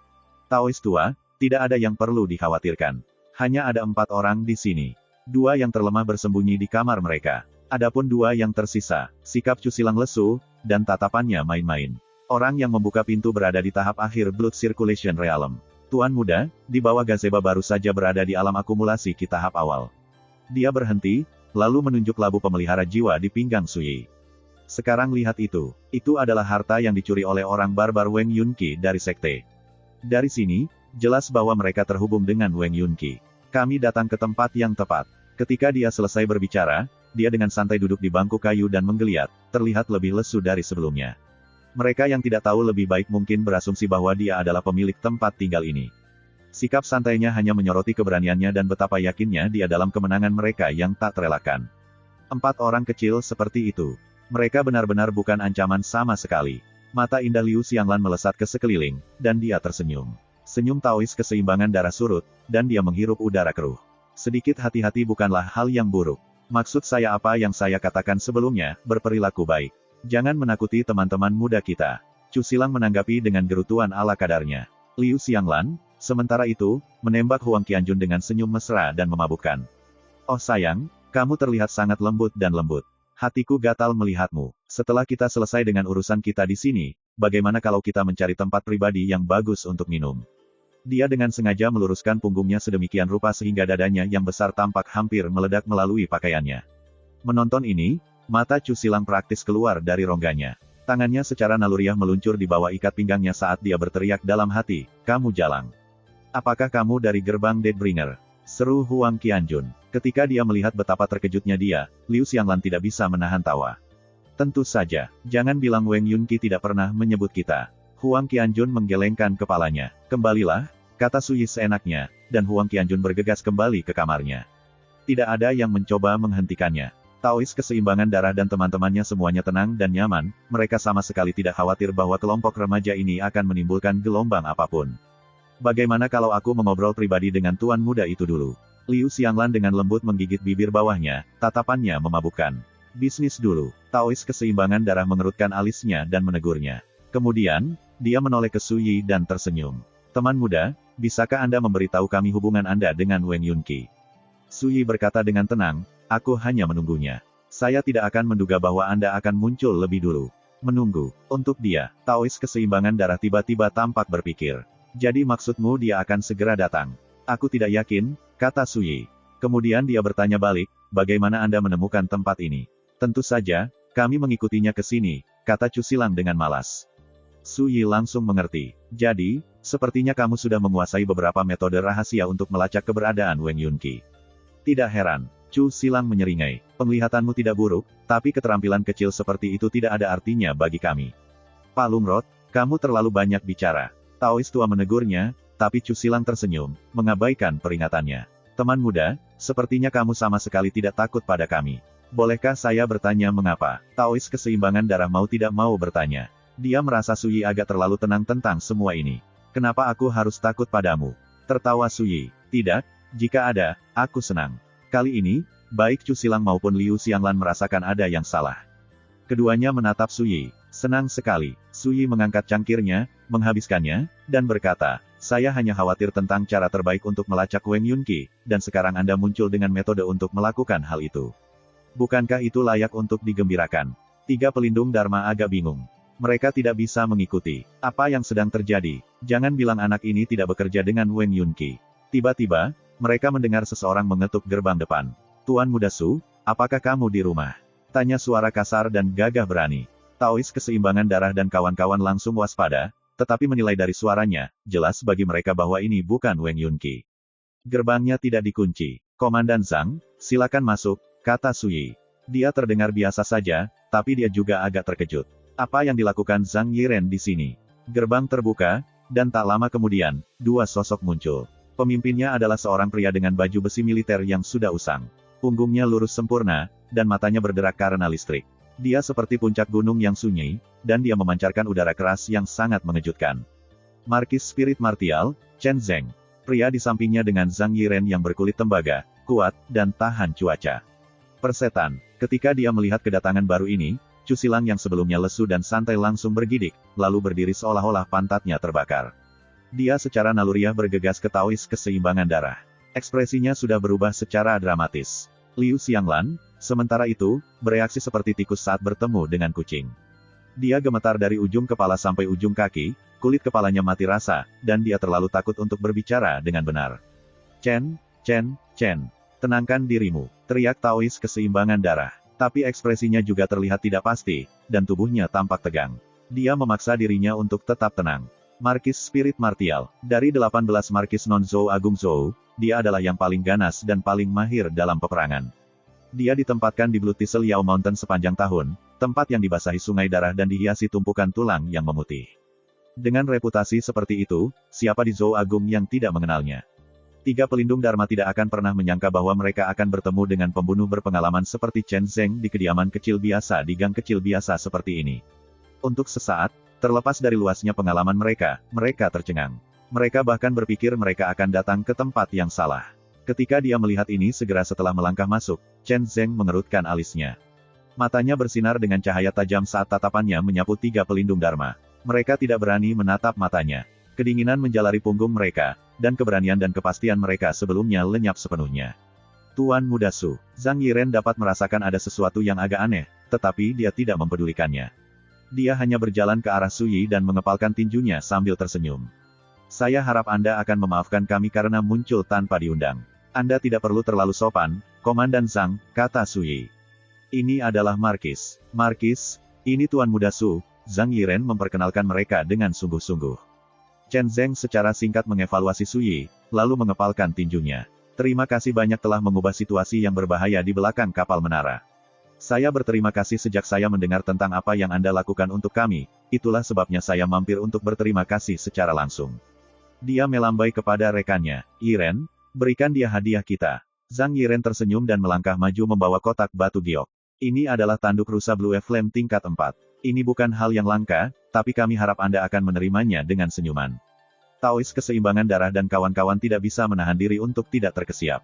Taois tua, tidak ada yang perlu dikhawatirkan. Hanya ada 4 orang di sini. 2 yang terlemah bersembunyi di kamar mereka. Adapun 2 yang tersisa, sikap Cusilang lesu, dan tatapannya main-main. Orang yang membuka pintu berada di tahap akhir Blood Circulation Realm. Tuan muda, di bawah gazebo baru saja berada di alam akumulasi Ki tahap awal. Dia berhenti, lalu menunjuk labu pemelihara jiwa di pinggang Suyi. Sekarang lihat itu. Itu adalah harta yang dicuri oleh orang barbar Wang Yunqi dari sekte. Dari sini, jelas bahwa mereka terhubung dengan Wang Yunqi. Kami datang ke tempat yang tepat. Ketika dia selesai berbicara, dia dengan santai duduk di bangku kayu dan menggeliat, terlihat lebih lesu dari sebelumnya. Mereka yang tidak tahu lebih baik mungkin berasumsi bahwa dia adalah pemilik tempat tinggal ini. Sikap santainya hanya menyoroti keberaniannya dan betapa yakinnya dia dalam kemenangan mereka yang tak terelakkan. 4 orang kecil seperti itu. Mereka benar-benar bukan ancaman sama sekali. Mata indah Liu Xianglan melesat ke sekeliling, dan dia tersenyum. Senyum Taois keseimbangan darah surut, dan dia menghirup udara keruh. Sedikit hati-hati bukanlah hal yang buruk. Maksud saya apa yang saya katakan sebelumnya, berperilaku baik. Jangan menakuti teman-teman muda kita. Chu Silang menanggapi dengan gerutuan ala kadarnya. Liu Xianglan, sementara itu, menembak Huang Qianjun dengan senyum mesra dan memabukkan. Oh sayang, kamu terlihat sangat lembut dan lembut. Hatiku gatal melihatmu. Setelah kita selesai dengan urusan kita di sini, bagaimana kalau kita mencari tempat pribadi yang bagus untuk minum? Dia dengan sengaja meluruskan punggungnya sedemikian rupa sehingga dadanya yang besar tampak hampir meledak melalui pakaiannya. Menonton ini, mata Chu Silang praktis keluar dari rongganya. Tangannya secara naluriah meluncur di bawah ikat pinggangnya saat dia berteriak dalam hati, "Kamu jalang. Apakah kamu dari gerbang Deathbringer?" Seru Huang Qianjun. Ketika dia melihat betapa terkejutnya dia, Liu Xianglan tidak bisa menahan tawa. Tentu saja, jangan bilang Wang Yunqi tidak pernah menyebut kita. Huang Qianjun menggelengkan kepalanya. Kembalilah, kata Suyi seenaknya, dan Huang Qianjun bergegas kembali ke kamarnya. Tidak ada yang mencoba menghentikannya. Taois keseimbangan darah dan teman-temannya semuanya tenang dan nyaman, mereka sama sekali tidak khawatir bahwa kelompok remaja ini akan menimbulkan gelombang apapun. Bagaimana kalau aku mengobrol pribadi dengan tuan muda itu dulu? Liu Xianglan dengan lembut menggigit bibir bawahnya, tatapannya memabukkan. Bisnis dulu. Taois keseimbangan darah mengerutkan alisnya dan menegurnya. Kemudian, dia menoleh ke Suyi dan tersenyum. Teman muda, bisakah Anda memberitahu kami hubungan Anda dengan Wang Yunqi? Suyi berkata dengan tenang, aku hanya menunggunya. Saya tidak akan menduga bahwa Anda akan muncul lebih dulu. Menunggu. Untuk dia, Taois keseimbangan darah tiba-tiba tampak berpikir. Jadi maksudmu dia akan segera datang? Aku tidak yakin, kata Suyi. Kemudian dia bertanya balik, bagaimana Anda menemukan tempat ini? Tentu saja, kami mengikutinya ke sini, kata Chu Silang dengan malas. Suyi langsung mengerti. Jadi, sepertinya kamu sudah menguasai beberapa metode rahasia untuk melacak keberadaan Wang Yunqi. Tidak heran, Chu Silang menyeringai. Penglihatanmu tidak buruk, tapi keterampilan kecil seperti itu tidak ada artinya bagi kami. Pak Lungrot, kamu terlalu banyak bicara. Taois tua menegurnya, tapi Chu Silang tersenyum, mengabaikan peringatannya. Teman muda, sepertinya kamu sama sekali tidak takut pada kami. Bolehkah saya bertanya mengapa? Taois keseimbangan darah mau tidak mau bertanya. Dia merasa Suyi agak terlalu tenang tentang semua ini. Kenapa aku harus takut padamu? Tertawa Suyi. Tidak, jika ada, aku senang. Kali ini, baik Chu Silang maupun Liu Xianglan merasakan ada yang salah. Keduanya menatap Suyi. Senang sekali. Suyi mengangkat cangkirnya, menghabiskannya, dan berkata, saya hanya khawatir tentang cara terbaik untuk melacak Wang Yunqi, dan sekarang Anda muncul dengan metode untuk melakukan hal itu. Bukankah itu layak untuk digembirakan? 3 pelindung Dharma agak bingung. Mereka tidak bisa mengikuti. Apa yang sedang terjadi? Jangan bilang anak ini tidak bekerja dengan Wang Yunqi. Tiba-tiba, mereka mendengar seseorang mengetuk gerbang depan. Tuan Muda Su, apakah kamu di rumah? Tanya suara kasar dan gagah berani. Taois keseimbangan darah dan kawan-kawan langsung waspada, tetapi menilai dari suaranya, jelas bagi mereka bahwa ini bukan Wang Yunqi. Gerbangnya tidak dikunci. Komandan Zhang, silakan masuk, kata Suyi. Dia terdengar biasa saja, tapi dia juga agak terkejut. Apa yang dilakukan Zhang Yiren di sini? Gerbang terbuka, dan tak lama kemudian, 2 sosok muncul. Pemimpinnya adalah seorang pria dengan baju besi militer yang sudah usang. Punggungnya lurus sempurna, dan matanya berderak karena listrik. Dia seperti puncak gunung yang sunyi, dan dia memancarkan udara keras yang sangat mengejutkan. Markis Spirit Martial, Chen Zeng. Pria di sampingnya dengan Zhang Yiren yang berkulit tembaga, kuat, dan tahan cuaca. Persetan, ketika dia melihat kedatangan baru ini, Chu Silang yang sebelumnya lesu dan santai langsung bergidik, lalu berdiri seolah-olah pantatnya terbakar. Dia secara naluriah bergegas ke Taois keseimbangan darah. Ekspresinya sudah berubah secara dramatis. Liu Xianglan, sementara itu, bereaksi seperti tikus saat bertemu dengan kucing. Dia gemetar dari ujung kepala sampai ujung kaki, kulit kepalanya mati rasa, dan dia terlalu takut untuk berbicara dengan benar. Chen, tenangkan dirimu, teriak Taois keseimbangan darah. Tapi ekspresinya juga terlihat tidak pasti, dan tubuhnya tampak tegang. Dia memaksa dirinya untuk tetap tenang. Markis Spirit Martial, dari 18 Markis Non-Zhou Agung Zhou, dia adalah yang paling ganas dan paling mahir dalam peperangan. Dia ditempatkan di Blue Thistle Yao Mountain sepanjang tahun, tempat yang dibasahi sungai darah dan dihiasi tumpukan tulang yang memutih. Dengan reputasi seperti itu, siapa di Zhou Agung yang tidak mengenalnya? 3 pelindung Dharma tidak akan pernah menyangka bahwa mereka akan bertemu dengan pembunuh berpengalaman seperti Chen Zeng di kediaman kecil biasa di gang kecil biasa seperti ini. Untuk sesaat, terlepas dari luasnya pengalaman mereka tercengang. Mereka bahkan berpikir mereka akan datang ke tempat yang salah. Ketika dia melihat ini segera setelah melangkah masuk, Chen Zeng mengerutkan alisnya. Matanya bersinar dengan cahaya tajam saat tatapannya menyapu 3 pelindung Dharma. Mereka tidak berani menatap matanya. Kedinginan menjalari punggung mereka, dan keberanian dan kepastian mereka sebelumnya lenyap sepenuhnya. Tuan Muda Su, Zhang Yiren dapat merasakan ada sesuatu yang agak aneh, tetapi dia tidak mempedulikannya. Dia hanya berjalan ke arah Su Yi dan mengepalkan tinjunya sambil tersenyum. Saya harap Anda akan memaafkan kami karena muncul tanpa diundang. Anda tidak perlu terlalu sopan, Komandan Zhang, kata Su Yi. Ini adalah Markis. Markis, ini Tuan Muda Su. Zhang Yiren memperkenalkan mereka dengan sungguh-sungguh. Chen Zeng secara singkat mengevaluasi Su Yi, lalu mengepalkan tinjunya. Terima kasih banyak telah mengubah situasi yang berbahaya di belakang kapal menara. Saya berterima kasih sejak saya mendengar tentang apa yang Anda lakukan untuk kami, itulah sebabnya saya mampir untuk berterima kasih secara langsung. Dia melambai kepada rekannya, Yiren, berikan dia hadiah kita. Zhang Yiren tersenyum dan melangkah maju membawa kotak batu giok. Ini adalah tanduk rusa Blue Flame tingkat 4. Ini bukan hal yang langka, tapi kami harap Anda akan menerimanya dengan senyuman. Taois keseimbangan darah dan kawan-kawan tidak bisa menahan diri untuk tidak terkesiap.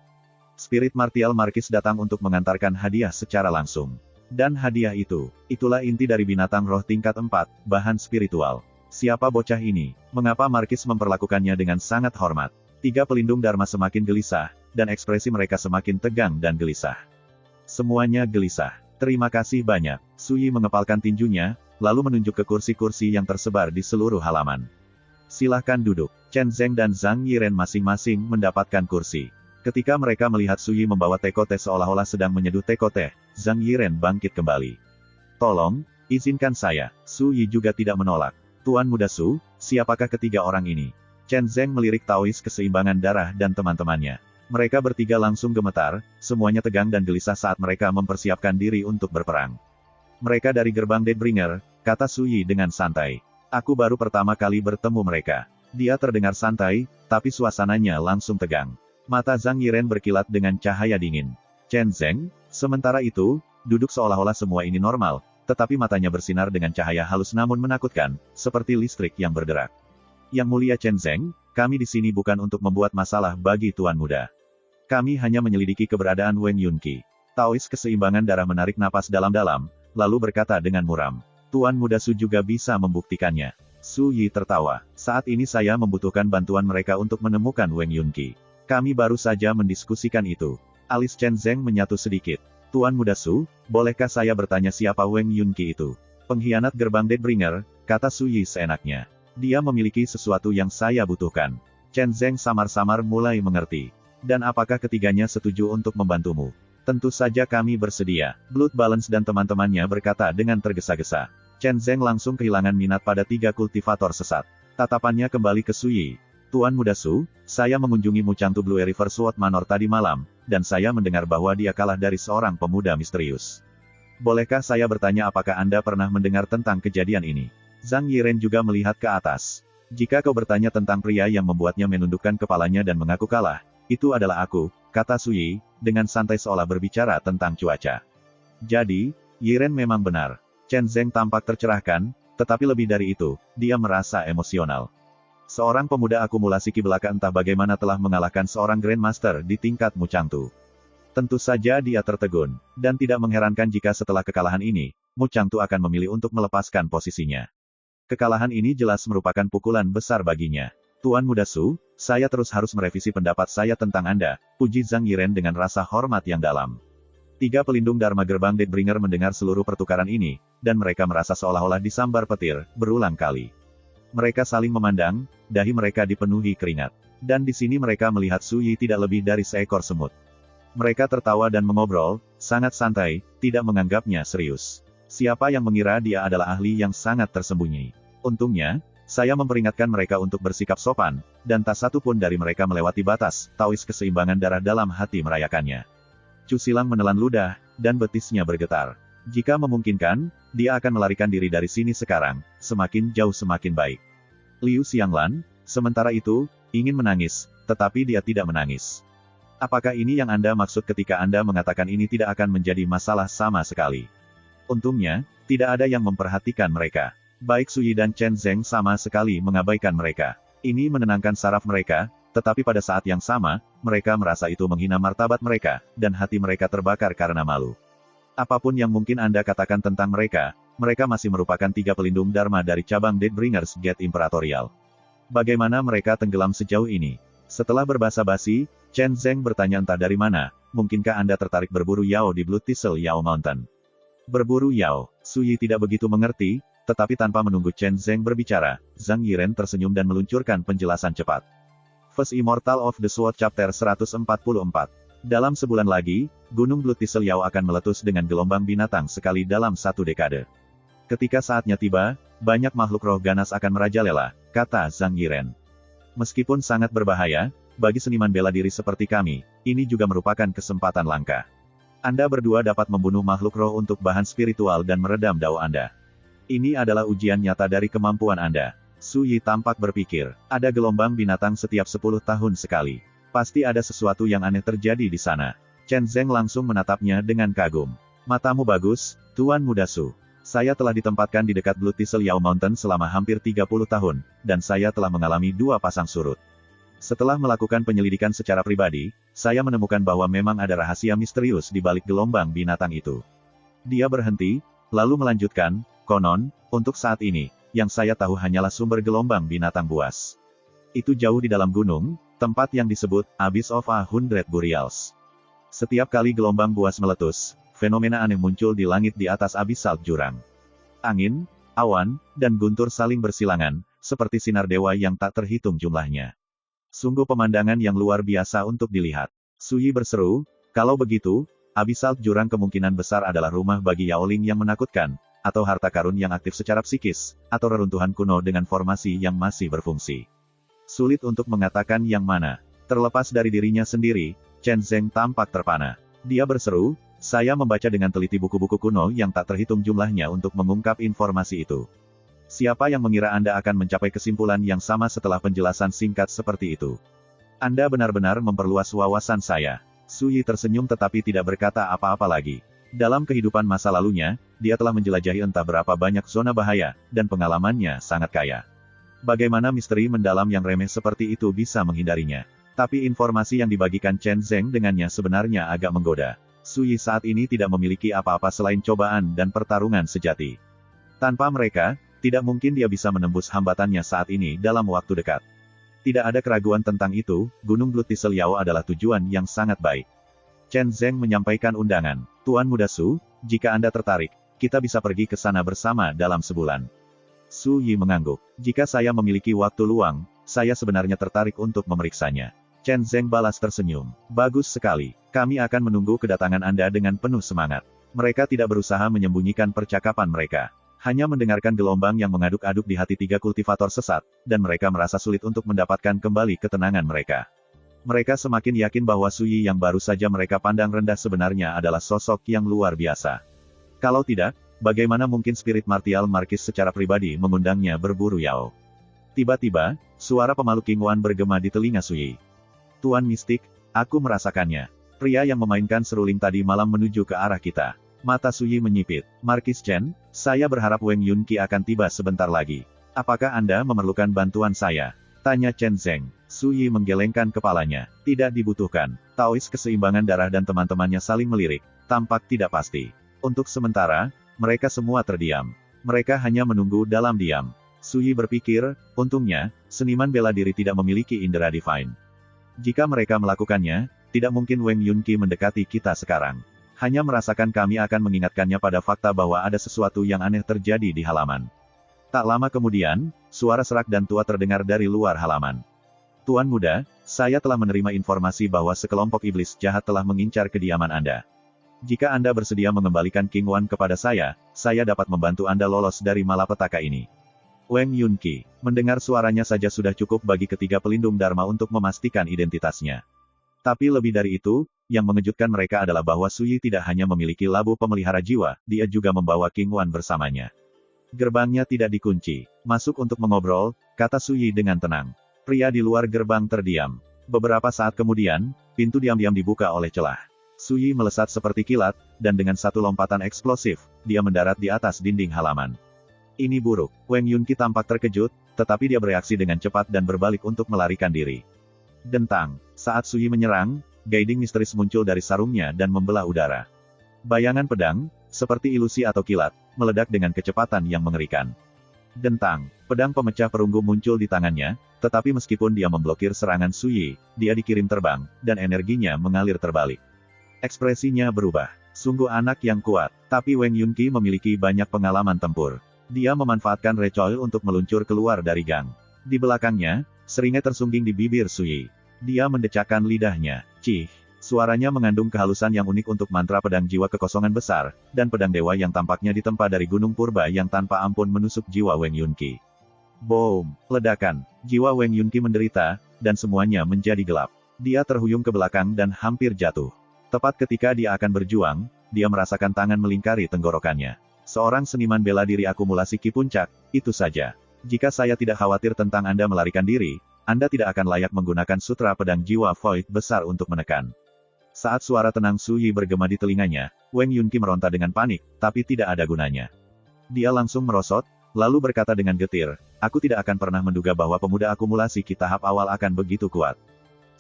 Spirit Martial Markis datang untuk mengantarkan hadiah secara langsung. Dan hadiah itu, itulah inti dari binatang roh tingkat 4, bahan spiritual. Siapa bocah ini? Mengapa Markis memperlakukannya dengan sangat hormat? 3 pelindung Dharma semakin gelisah, dan ekspresi mereka semakin tegang dan gelisah. Semuanya gelisah. Terima kasih banyak. Su Yi mengepalkan tinjunya, lalu menunjuk ke kursi-kursi yang tersebar di seluruh halaman. Silahkan duduk. Chen Zeng dan Zhang Yiren masing-masing mendapatkan kursi. Ketika mereka melihat Su Yi membawa teko teh seolah-olah sedang menyeduh teko teh, Zhang Yiren bangkit kembali. Tolong, izinkan saya. Su Yi juga tidak menolak. Tuan Muda Su, siapakah ketiga orang ini? Chen Zeng melirik Taois keseimbangan darah dan teman-temannya. Mereka bertiga langsung gemetar, semuanya tegang dan gelisah saat mereka mempersiapkan diri untuk berperang. Mereka dari gerbang Deathbringer, kata Su Yi dengan santai. Aku baru pertama kali bertemu mereka. Dia terdengar santai, tapi suasananya langsung tegang. Mata Zhang Yiren berkilat dengan cahaya dingin. Chen Zeng, sementara itu, duduk seolah-olah semua ini normal, tetapi matanya bersinar dengan cahaya halus namun menakutkan, seperti listrik yang berderak. Yang mulia Chen Zeng, kami di sini bukan untuk membuat masalah bagi Tuan Muda. Kami hanya menyelidiki keberadaan Wang Yunqi. Taois keseimbangan darah menarik napas dalam-dalam, lalu berkata dengan muram. Tuan Muda Su juga bisa membuktikannya. Su Yi tertawa. Saat ini saya membutuhkan bantuan mereka untuk menemukan Wang Yunqi. Kami baru saja mendiskusikan itu. Alis Chen Zeng menyatu sedikit. Tuan Muda Su, bolehkah saya bertanya siapa Wang Yunqi itu? Pengkhianat gerbang Deathbringer, kata Su Yi seenaknya. Dia memiliki sesuatu yang saya butuhkan. Chen Zeng samar-samar mulai mengerti. Dan apakah ketiganya setuju untuk membantumu? Tentu saja kami bersedia. Blood Balance dan teman-temannya berkata dengan tergesa-gesa. Chen Zeng langsung kehilangan minat pada 3 kultivator sesat. Tatapannya kembali ke Su Yi. Tuan Muda Su, saya mengunjungi Muchangtu Blue River Sword Manor tadi malam, dan saya mendengar bahwa dia kalah dari seorang pemuda misterius. Bolehkah saya bertanya apakah Anda pernah mendengar tentang kejadian ini? Zhang Yiren juga melihat ke atas. Jika kau bertanya tentang pria yang membuatnya menundukkan kepalanya dan mengaku kalah, itu adalah aku, kata Su Yi, dengan santai seolah berbicara tentang cuaca. Jadi, Yiren memang benar. Chen Zeng tampak tercerahkan, tetapi lebih dari itu, dia merasa emosional. Seorang pemuda akumulasi ki belaka entah bagaimana telah mengalahkan seorang Grandmaster di tingkat Muchangtu. Tentu saja dia tertegun, dan tidak mengherankan jika setelah kekalahan ini, Muchangtu akan memilih untuk melepaskan posisinya. Kekalahan ini jelas merupakan pukulan besar baginya. Tuan Muda Su, saya terus harus merevisi pendapat saya tentang Anda, puji Zhang Yiren dengan rasa hormat yang dalam. 3 pelindung Dharma gerbang Deathbringer mendengar seluruh pertukaran ini, dan mereka merasa seolah-olah disambar petir, berulang kali. Mereka saling memandang, dahi mereka dipenuhi keringat. Dan di sini mereka melihat Su Yi tidak lebih dari seekor semut. Mereka tertawa dan mengobrol, sangat santai, tidak menganggapnya serius. Siapa yang mengira dia adalah ahli yang sangat tersembunyi? Untungnya, saya memperingatkan mereka untuk bersikap sopan, dan tak satu pun dari mereka melewati batas. Taois keseimbangan darah dalam hati merayakannya. Chu Silang menelan ludah, dan betisnya bergetar. Jika memungkinkan, dia akan melarikan diri dari sini sekarang, semakin jauh semakin baik. Liu Xianglan, sementara itu, ingin menangis, tetapi dia tidak menangis. Apakah ini yang Anda maksud ketika Anda mengatakan ini tidak akan menjadi masalah sama sekali? Untungnya, tidak ada yang memperhatikan mereka. Baik Su Yi dan Chen Zeng sama sekali mengabaikan mereka. Ini menenangkan saraf mereka, tetapi pada saat yang sama, mereka merasa itu menghina martabat mereka, dan hati mereka terbakar karena malu. Apapun yang mungkin Anda katakan tentang mereka, mereka masih merupakan 3 pelindung Dharma dari cabang Deathbringers Gate Imperatorial. Bagaimana mereka tenggelam sejauh ini? Setelah berbasa-basi, Chen Zeng bertanya entah dari mana, mungkinkah Anda tertarik berburu Yao di Blue Thistle Yao Mountain? Berburu Yao, Su Yi tidak begitu mengerti, tetapi tanpa menunggu Chen Zeng berbicara, Zhang Yiren tersenyum dan meluncurkan penjelasan cepat. First Immortal of the Sword Chapter 144. Dalam sebulan lagi, Gunung Blue Thistle Yao akan meletus dengan gelombang binatang sekali dalam 1 dekade. Ketika saatnya tiba, banyak makhluk roh ganas akan merajalela, kata Zhang Yiren. Meskipun sangat berbahaya, bagi seniman bela diri seperti kami, ini juga merupakan kesempatan langka. Anda berdua dapat membunuh makhluk roh untuk bahan spiritual dan meredam dao Anda. Ini adalah ujian nyata dari kemampuan Anda. Su Yi tampak berpikir, ada gelombang binatang setiap 10 tahun sekali. Pasti ada sesuatu yang aneh terjadi di sana. Chen Zeng langsung menatapnya dengan kagum. Matamu bagus, Tuan Muda Su. Saya telah ditempatkan di dekat Blue Thistle Yao Mountain selama hampir 30 tahun, dan saya telah mengalami 2 pasang surut. Setelah melakukan penyelidikan secara pribadi, saya menemukan bahwa memang ada rahasia misterius di balik gelombang binatang itu. Dia berhenti, lalu melanjutkan, konon, untuk saat ini, yang saya tahu hanyalah sumber gelombang binatang buas. Itu jauh di dalam gunung, tempat yang disebut Abyss of 100 Burials. Setiap kali gelombang buas meletus, fenomena aneh muncul di langit di atas abyssal jurang. Angin, awan, dan guntur saling bersilangan, seperti sinar dewa yang tak terhitung jumlahnya. Sungguh pemandangan yang luar biasa untuk dilihat. Su Yi berseru, kalau begitu, abyssal jurang kemungkinan besar adalah rumah bagi Yaoling yang menakutkan, atau harta karun yang aktif secara psikis, atau reruntuhan kuno dengan formasi yang masih berfungsi. Sulit untuk mengatakan yang mana. Terlepas dari dirinya sendiri, Chen Zeng tampak terpana. Dia berseru, saya membaca dengan teliti buku-buku kuno yang tak terhitung jumlahnya untuk mengungkap informasi itu. Siapa yang mengira Anda akan mencapai kesimpulan yang sama setelah penjelasan singkat seperti itu? Anda benar-benar memperluas wawasan saya. Su Yi tersenyum tetapi tidak berkata apa-apa lagi. Dalam kehidupan masa lalunya, dia telah menjelajahi entah berapa banyak zona bahaya, dan pengalamannya sangat kaya. Bagaimana misteri mendalam yang remeh seperti itu bisa menghindarinya? Tapi informasi yang dibagikan Chen Zeng dengannya sebenarnya agak menggoda. Su Yi saat ini tidak memiliki apa-apa selain cobaan dan pertarungan sejati. Tanpa mereka, tidak mungkin dia bisa menembus hambatannya saat ini dalam waktu dekat. Tidak ada keraguan tentang itu, Gunung Blue Thistle Yao adalah tujuan yang sangat baik. Chen Zeng menyampaikan undangan. Tuan Muda Su, jika Anda tertarik, kita bisa pergi ke sana bersama dalam sebulan. Su Yi mengangguk. Jika saya memiliki waktu luang, saya sebenarnya tertarik untuk memeriksanya. Chen Zeng balas tersenyum. Bagus sekali. Kami akan menunggu kedatangan Anda dengan penuh semangat. Mereka tidak berusaha menyembunyikan percakapan mereka. Hanya mendengarkan gelombang yang mengaduk-aduk di hati 3 kultivator sesat, dan mereka merasa sulit untuk mendapatkan kembali ketenangan mereka. Mereka semakin yakin bahwa Su Yi yang baru saja mereka pandang rendah sebenarnya adalah sosok yang luar biasa. Kalau tidak, bagaimana mungkin spirit martial Markis secara pribadi mengundangnya berburu Yao? Tiba-tiba, suara pemalu King Wan bergema di telinga Su Yi. Tuan Mistik, aku merasakannya. Pria yang memainkan seruling tadi malam menuju ke arah kita. Mata Su Yi menyipit. Markis Chen, saya berharap Wang Yunqi akan tiba sebentar lagi. Apakah Anda memerlukan bantuan saya? Tanya Chen Zeng. Su Yi menggelengkan kepalanya. Tidak dibutuhkan. Taois keseimbangan darah dan teman-temannya saling melirik. Tampak tidak pasti. Untuk sementara, mereka semua terdiam. Mereka hanya menunggu dalam diam. Su Yi berpikir, untungnya, seniman bela diri tidak memiliki indera divine. Jika mereka melakukannya, tidak mungkin Wang Yunqi mendekati kita sekarang. Hanya merasakan kami akan mengingatkannya pada fakta bahwa ada sesuatu yang aneh terjadi di halaman. Tak lama kemudian, suara serak dan tua terdengar dari luar halaman. Tuan muda, saya telah menerima informasi bahwa sekelompok iblis jahat telah mengincar kediaman Anda. Jika Anda bersedia mengembalikan King Wan kepada saya dapat membantu Anda lolos dari malapetaka ini. Wang Yunqi, mendengar suaranya saja sudah cukup bagi ketiga pelindung Dharma untuk memastikan identitasnya. Tapi lebih dari itu, yang mengejutkan mereka adalah bahwa Suyi tidak hanya memiliki labu pemelihara jiwa, dia juga membawa King Wan bersamanya. Gerbangnya tidak dikunci. Masuk untuk mengobrol, kata Suyi dengan tenang. Pria di luar gerbang terdiam. Beberapa saat kemudian, pintu diam-diam dibuka oleh celah. Suyi melesat seperti kilat, dan dengan satu lompatan eksplosif, dia mendarat di atas dinding halaman. Ini buruk. Wang Yunqi tampak terkejut, tetapi dia bereaksi dengan cepat dan berbalik untuk melarikan diri. Dentang. Saat Suyi menyerang, guiding misterius muncul dari sarungnya dan membelah udara. Bayangan pedang, seperti ilusi atau kilat, meledak dengan kecepatan yang mengerikan. Dentang. Pedang pemecah perunggu muncul di tangannya, tetapi meskipun dia memblokir serangan Suyi, dia dikirim terbang, dan energinya mengalir terbalik. Ekspresinya berubah. Sungguh anak yang kuat, tapi Wang Yunqi memiliki banyak pengalaman tempur. Dia memanfaatkan recoil untuk meluncur keluar dari gang. Di belakangnya, seringai tersungging di bibir Suyi. Dia mendecakkan lidahnya. Cih. Suaranya mengandung kehalusan yang unik untuk mantra pedang jiwa kekosongan besar, dan pedang dewa yang tampaknya ditempa dari gunung purba yang tanpa ampun menusuk jiwa Wang Yunqi. Boom! Ledakan. Jiwa Wang Yunqi menderita, dan semuanya menjadi gelap. Dia terhuyung ke belakang dan hampir jatuh. Tepat ketika dia akan berjuang, dia merasakan tangan melingkari tenggorokannya. Seorang seniman bela diri akumulasi Ki Puncak, itu saja. Jika saya tidak khawatir tentang Anda melarikan diri, Anda tidak akan layak menggunakan sutra pedang jiwa Void besar untuk menekan. Saat suara tenang Suyi bergema di telinganya, Wang Yunqi meronta dengan panik, tapi tidak ada gunanya. Dia langsung merosot, lalu berkata dengan getir, aku tidak akan pernah menduga bahwa pemuda akumulasi Ki tahap awal akan begitu kuat.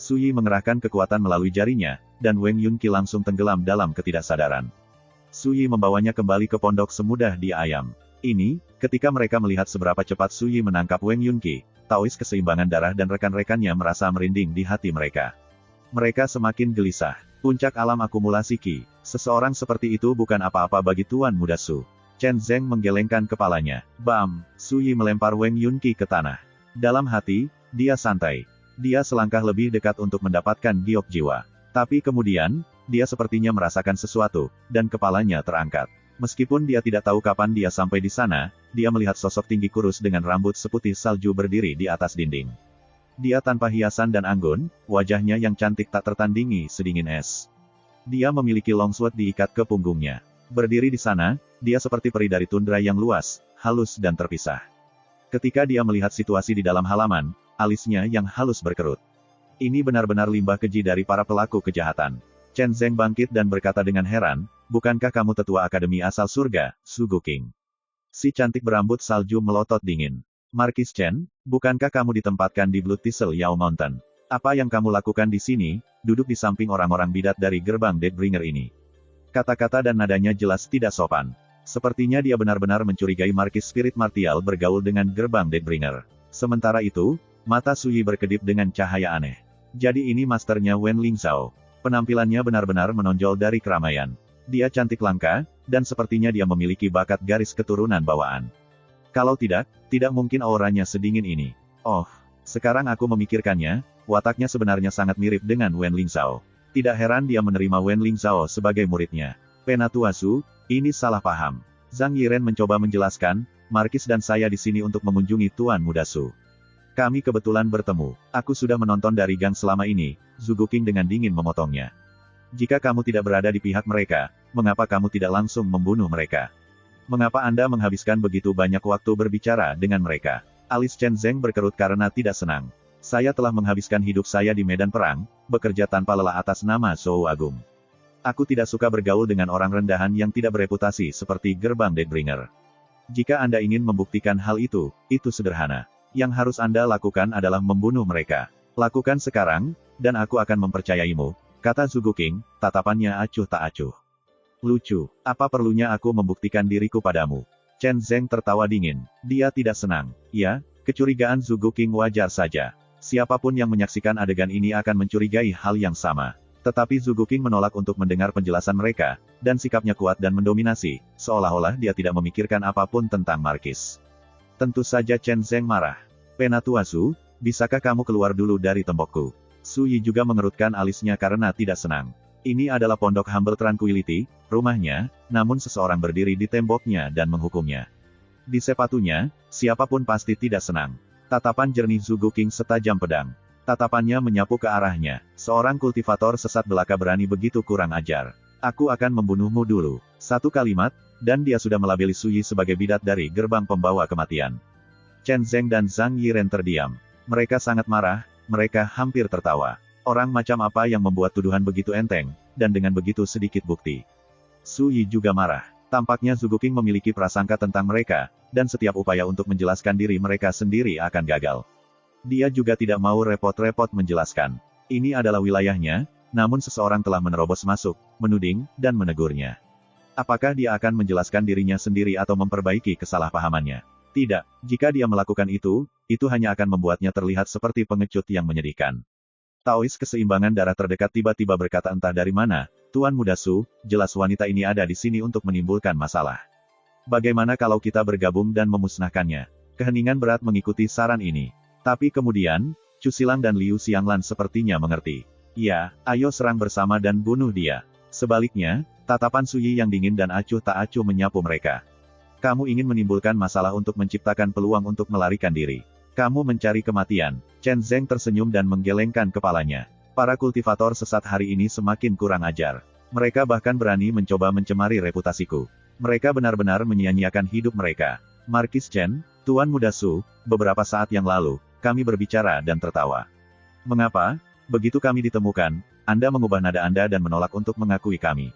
Suyi mengerahkan kekuatan melalui jarinya, dan Wang Yunqi langsung tenggelam dalam ketidaksadaran. Suyi membawanya kembali ke pondok semudah dia ayam. Ini, ketika mereka melihat seberapa cepat Suyi menangkap Wang Yunqi, Taois keseimbangan darah dan rekan-rekannya merasa merinding di hati mereka. Mereka semakin gelisah. Puncak alam akumulasi Ki. Seseorang seperti itu bukan apa-apa bagi Tuan Muda Su. Chen Zeng menggelengkan kepalanya. Bam! Suyi melempar Wang Yunqi ke tanah. Dalam hati, dia santai. Dia selangkah lebih dekat untuk mendapatkan giok jiwa. Tapi kemudian, dia sepertinya merasakan sesuatu, dan kepalanya terangkat. Meskipun dia tidak tahu kapan dia sampai di sana, dia melihat sosok tinggi kurus dengan rambut seputih salju berdiri di atas dinding. Dia tanpa hiasan dan anggun, wajahnya yang cantik tak tertandingi sedingin es. Dia memiliki longsword diikat ke punggungnya. Berdiri di sana, dia seperti peri dari tundra yang luas, halus dan terpisah. Ketika dia melihat situasi di dalam halaman, alisnya yang halus berkerut. Ini benar-benar limbah keji dari para pelaku kejahatan. Chen Zeng bangkit dan berkata dengan heran, bukankah kamu tetua Akademi Asal Surga, Su Guqing? Si cantik berambut salju melotot dingin. Markis Chen, bukankah kamu ditempatkan di Blood Thistle Yao Mountain? Apa yang kamu lakukan di sini, duduk di samping orang-orang bidat dari gerbang Deathbringer ini? Kata-kata dan nadanya jelas tidak sopan. Sepertinya dia benar-benar mencurigai Markis Spirit Martial bergaul dengan gerbang Deathbringer. Sementara itu, mata Suyi berkedip dengan cahaya aneh. Jadi ini masternya Wen Lingzhao. Penampilannya benar-benar menonjol dari keramaian. Dia cantik langka, dan sepertinya dia memiliki bakat garis keturunan bawaan. Kalau tidak mungkin auranya sedingin ini. Oh, sekarang aku memikirkannya, wataknya sebenarnya sangat mirip dengan Wen Lingzhao. Tidak heran dia menerima Wen Lingzhao sebagai muridnya. Penatua Su, ini salah paham. Zhang Yiren mencoba menjelaskan, Markis dan saya di sini untuk mengunjungi Tuan Muda Su. Kami kebetulan bertemu. Aku sudah menonton dari gang selama ini, Su Guqing dengan dingin memotongnya. Jika kamu tidak berada di pihak mereka, mengapa kamu tidak langsung membunuh mereka? Mengapa Anda menghabiskan begitu banyak waktu berbicara dengan mereka? Alis Chen Zeng berkerut karena tidak senang. Saya telah menghabiskan hidup saya di medan perang, bekerja tanpa lelah atas nama Zhou Agung. Aku tidak suka bergaul dengan orang rendahan yang tidak bereputasi seperti gerbang Deathbringer. Jika Anda ingin membuktikan hal itu sederhana. Yang harus Anda lakukan adalah membunuh mereka. Lakukan sekarang, dan aku akan mempercayaimu, kata Su Guqing, tatapannya acuh tak acuh. Lucu, apa perlunya aku membuktikan diriku padamu? Chen Zeng tertawa dingin. Dia tidak senang. Ya, kecurigaan Su Guqing wajar saja. Siapapun yang menyaksikan adegan ini akan mencurigai hal yang sama. Tetapi Zhuge King menolak untuk mendengar penjelasan mereka, dan sikapnya kuat dan mendominasi, seolah-olah dia tidak memikirkan apapun tentang Markis. Tentu saja Chen Zeng marah. Penatua Su, bisakah kamu keluar dulu dari tembokku? Su Yi juga mengerutkan alisnya karena tidak senang. Ini adalah pondok Humble Tranquility, rumahnya, namun seseorang berdiri di temboknya dan menghukumnya. Di sepatunya, siapapun pasti tidak senang. Tatapan jernih Zhuge King setajam pedang. Tatapannya menyapu ke arahnya. Seorang kultivator sesat belaka berani begitu kurang ajar. Aku akan membunuhmu dulu. Satu kalimat, dan dia sudah melabeli Su Yi sebagai bidat dari gerbang pembawa kematian. Chen Zeng dan Zhang Yiren terdiam. Mereka sangat marah, mereka hampir tertawa. Orang macam apa yang membuat tuduhan begitu enteng, dan dengan begitu sedikit bukti. Su Yi juga marah. Tampaknya Zhuge King memiliki prasangka tentang mereka, dan setiap upaya untuk menjelaskan diri mereka sendiri akan gagal. Dia juga tidak mau repot-repot menjelaskan. Ini adalah wilayahnya, namun seseorang telah menerobos masuk, menuding, dan menegurnya. Apakah dia akan menjelaskan dirinya sendiri atau memperbaiki kesalahpahamannya? Tidak, jika dia melakukan itu hanya akan membuatnya terlihat seperti pengecut yang menyedihkan. Taois keseimbangan darah terdekat tiba-tiba berkata entah dari mana, Tuan Muda Su, jelas wanita ini ada di sini untuk menimbulkan masalah. Bagaimana kalau kita bergabung dan memusnahkannya? Keheningan berat mengikuti saran ini. Tapi kemudian, Chu Silang dan Liu Xianglan sepertinya mengerti. Ya, ayo serang bersama dan bunuh dia. Sebaliknya, tatapan Su Yi yang dingin dan acuh tak acuh menyapu mereka. Kamu ingin menimbulkan masalah untuk menciptakan peluang untuk melarikan diri. Kamu mencari kematian. Chen Zeng tersenyum dan menggelengkan kepalanya. Para kultivator sesat hari ini semakin kurang ajar. Mereka bahkan berani mencoba mencemari reputasiku. Mereka benar-benar menyia-nyiakan hidup mereka. Markis Chen, Tuan Muda Su, beberapa saat yang lalu, kami berbicara dan tertawa. Mengapa? Begitu kami ditemukan, Anda mengubah nada Anda dan menolak untuk mengakui kami.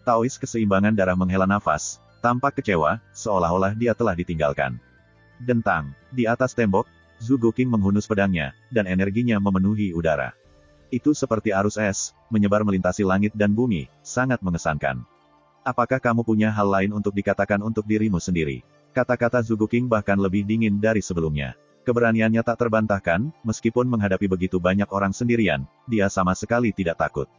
Taois keseimbangan darah menghela nafas, tampak kecewa, seolah-olah dia telah ditinggalkan. Dentang, di atas tembok, Zhuge King menghunus pedangnya, dan energinya memenuhi udara. Itu seperti arus es, menyebar melintasi langit dan bumi, sangat mengesankan. Apakah kamu punya hal lain untuk dikatakan untuk dirimu sendiri? Kata-kata Zhuge King bahkan lebih dingin dari sebelumnya. Keberaniannya tak terbantahkan, meskipun menghadapi begitu banyak orang sendirian, dia sama sekali tidak takut.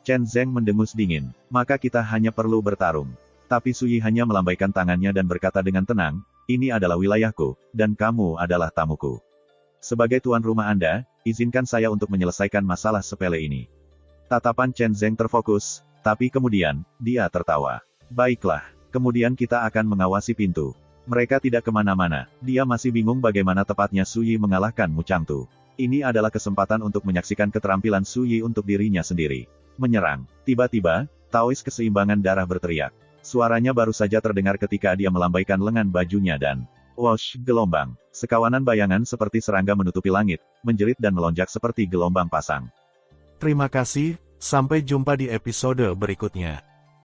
Chen Zeng mendengus dingin, maka kita hanya perlu bertarung. Tapi Su Yi hanya melambaikan tangannya dan berkata dengan tenang, ini adalah wilayahku, dan kamu adalah tamuku. Sebagai tuan rumah Anda, izinkan saya untuk menyelesaikan masalah sepele ini. Tatapan Chen Zeng terfokus, tapi kemudian, dia tertawa. Baiklah, kemudian kita akan mengawasi pintu. Mereka tidak kemana-mana. Dia masih bingung bagaimana tepatnya Su Yi mengalahkan Mu Changtu. Ini adalah kesempatan untuk menyaksikan keterampilan Su Yi untuk dirinya sendiri. Menyerang. Tiba-tiba, Taois keseimbangan darah berteriak. Suaranya baru saja terdengar ketika dia melambaikan lengan bajunya dan whoosh, gelombang. Sekawanan bayangan seperti serangga menutupi langit, menjerit dan melonjak seperti gelombang pasang. Terima kasih, sampai jumpa di episode berikutnya.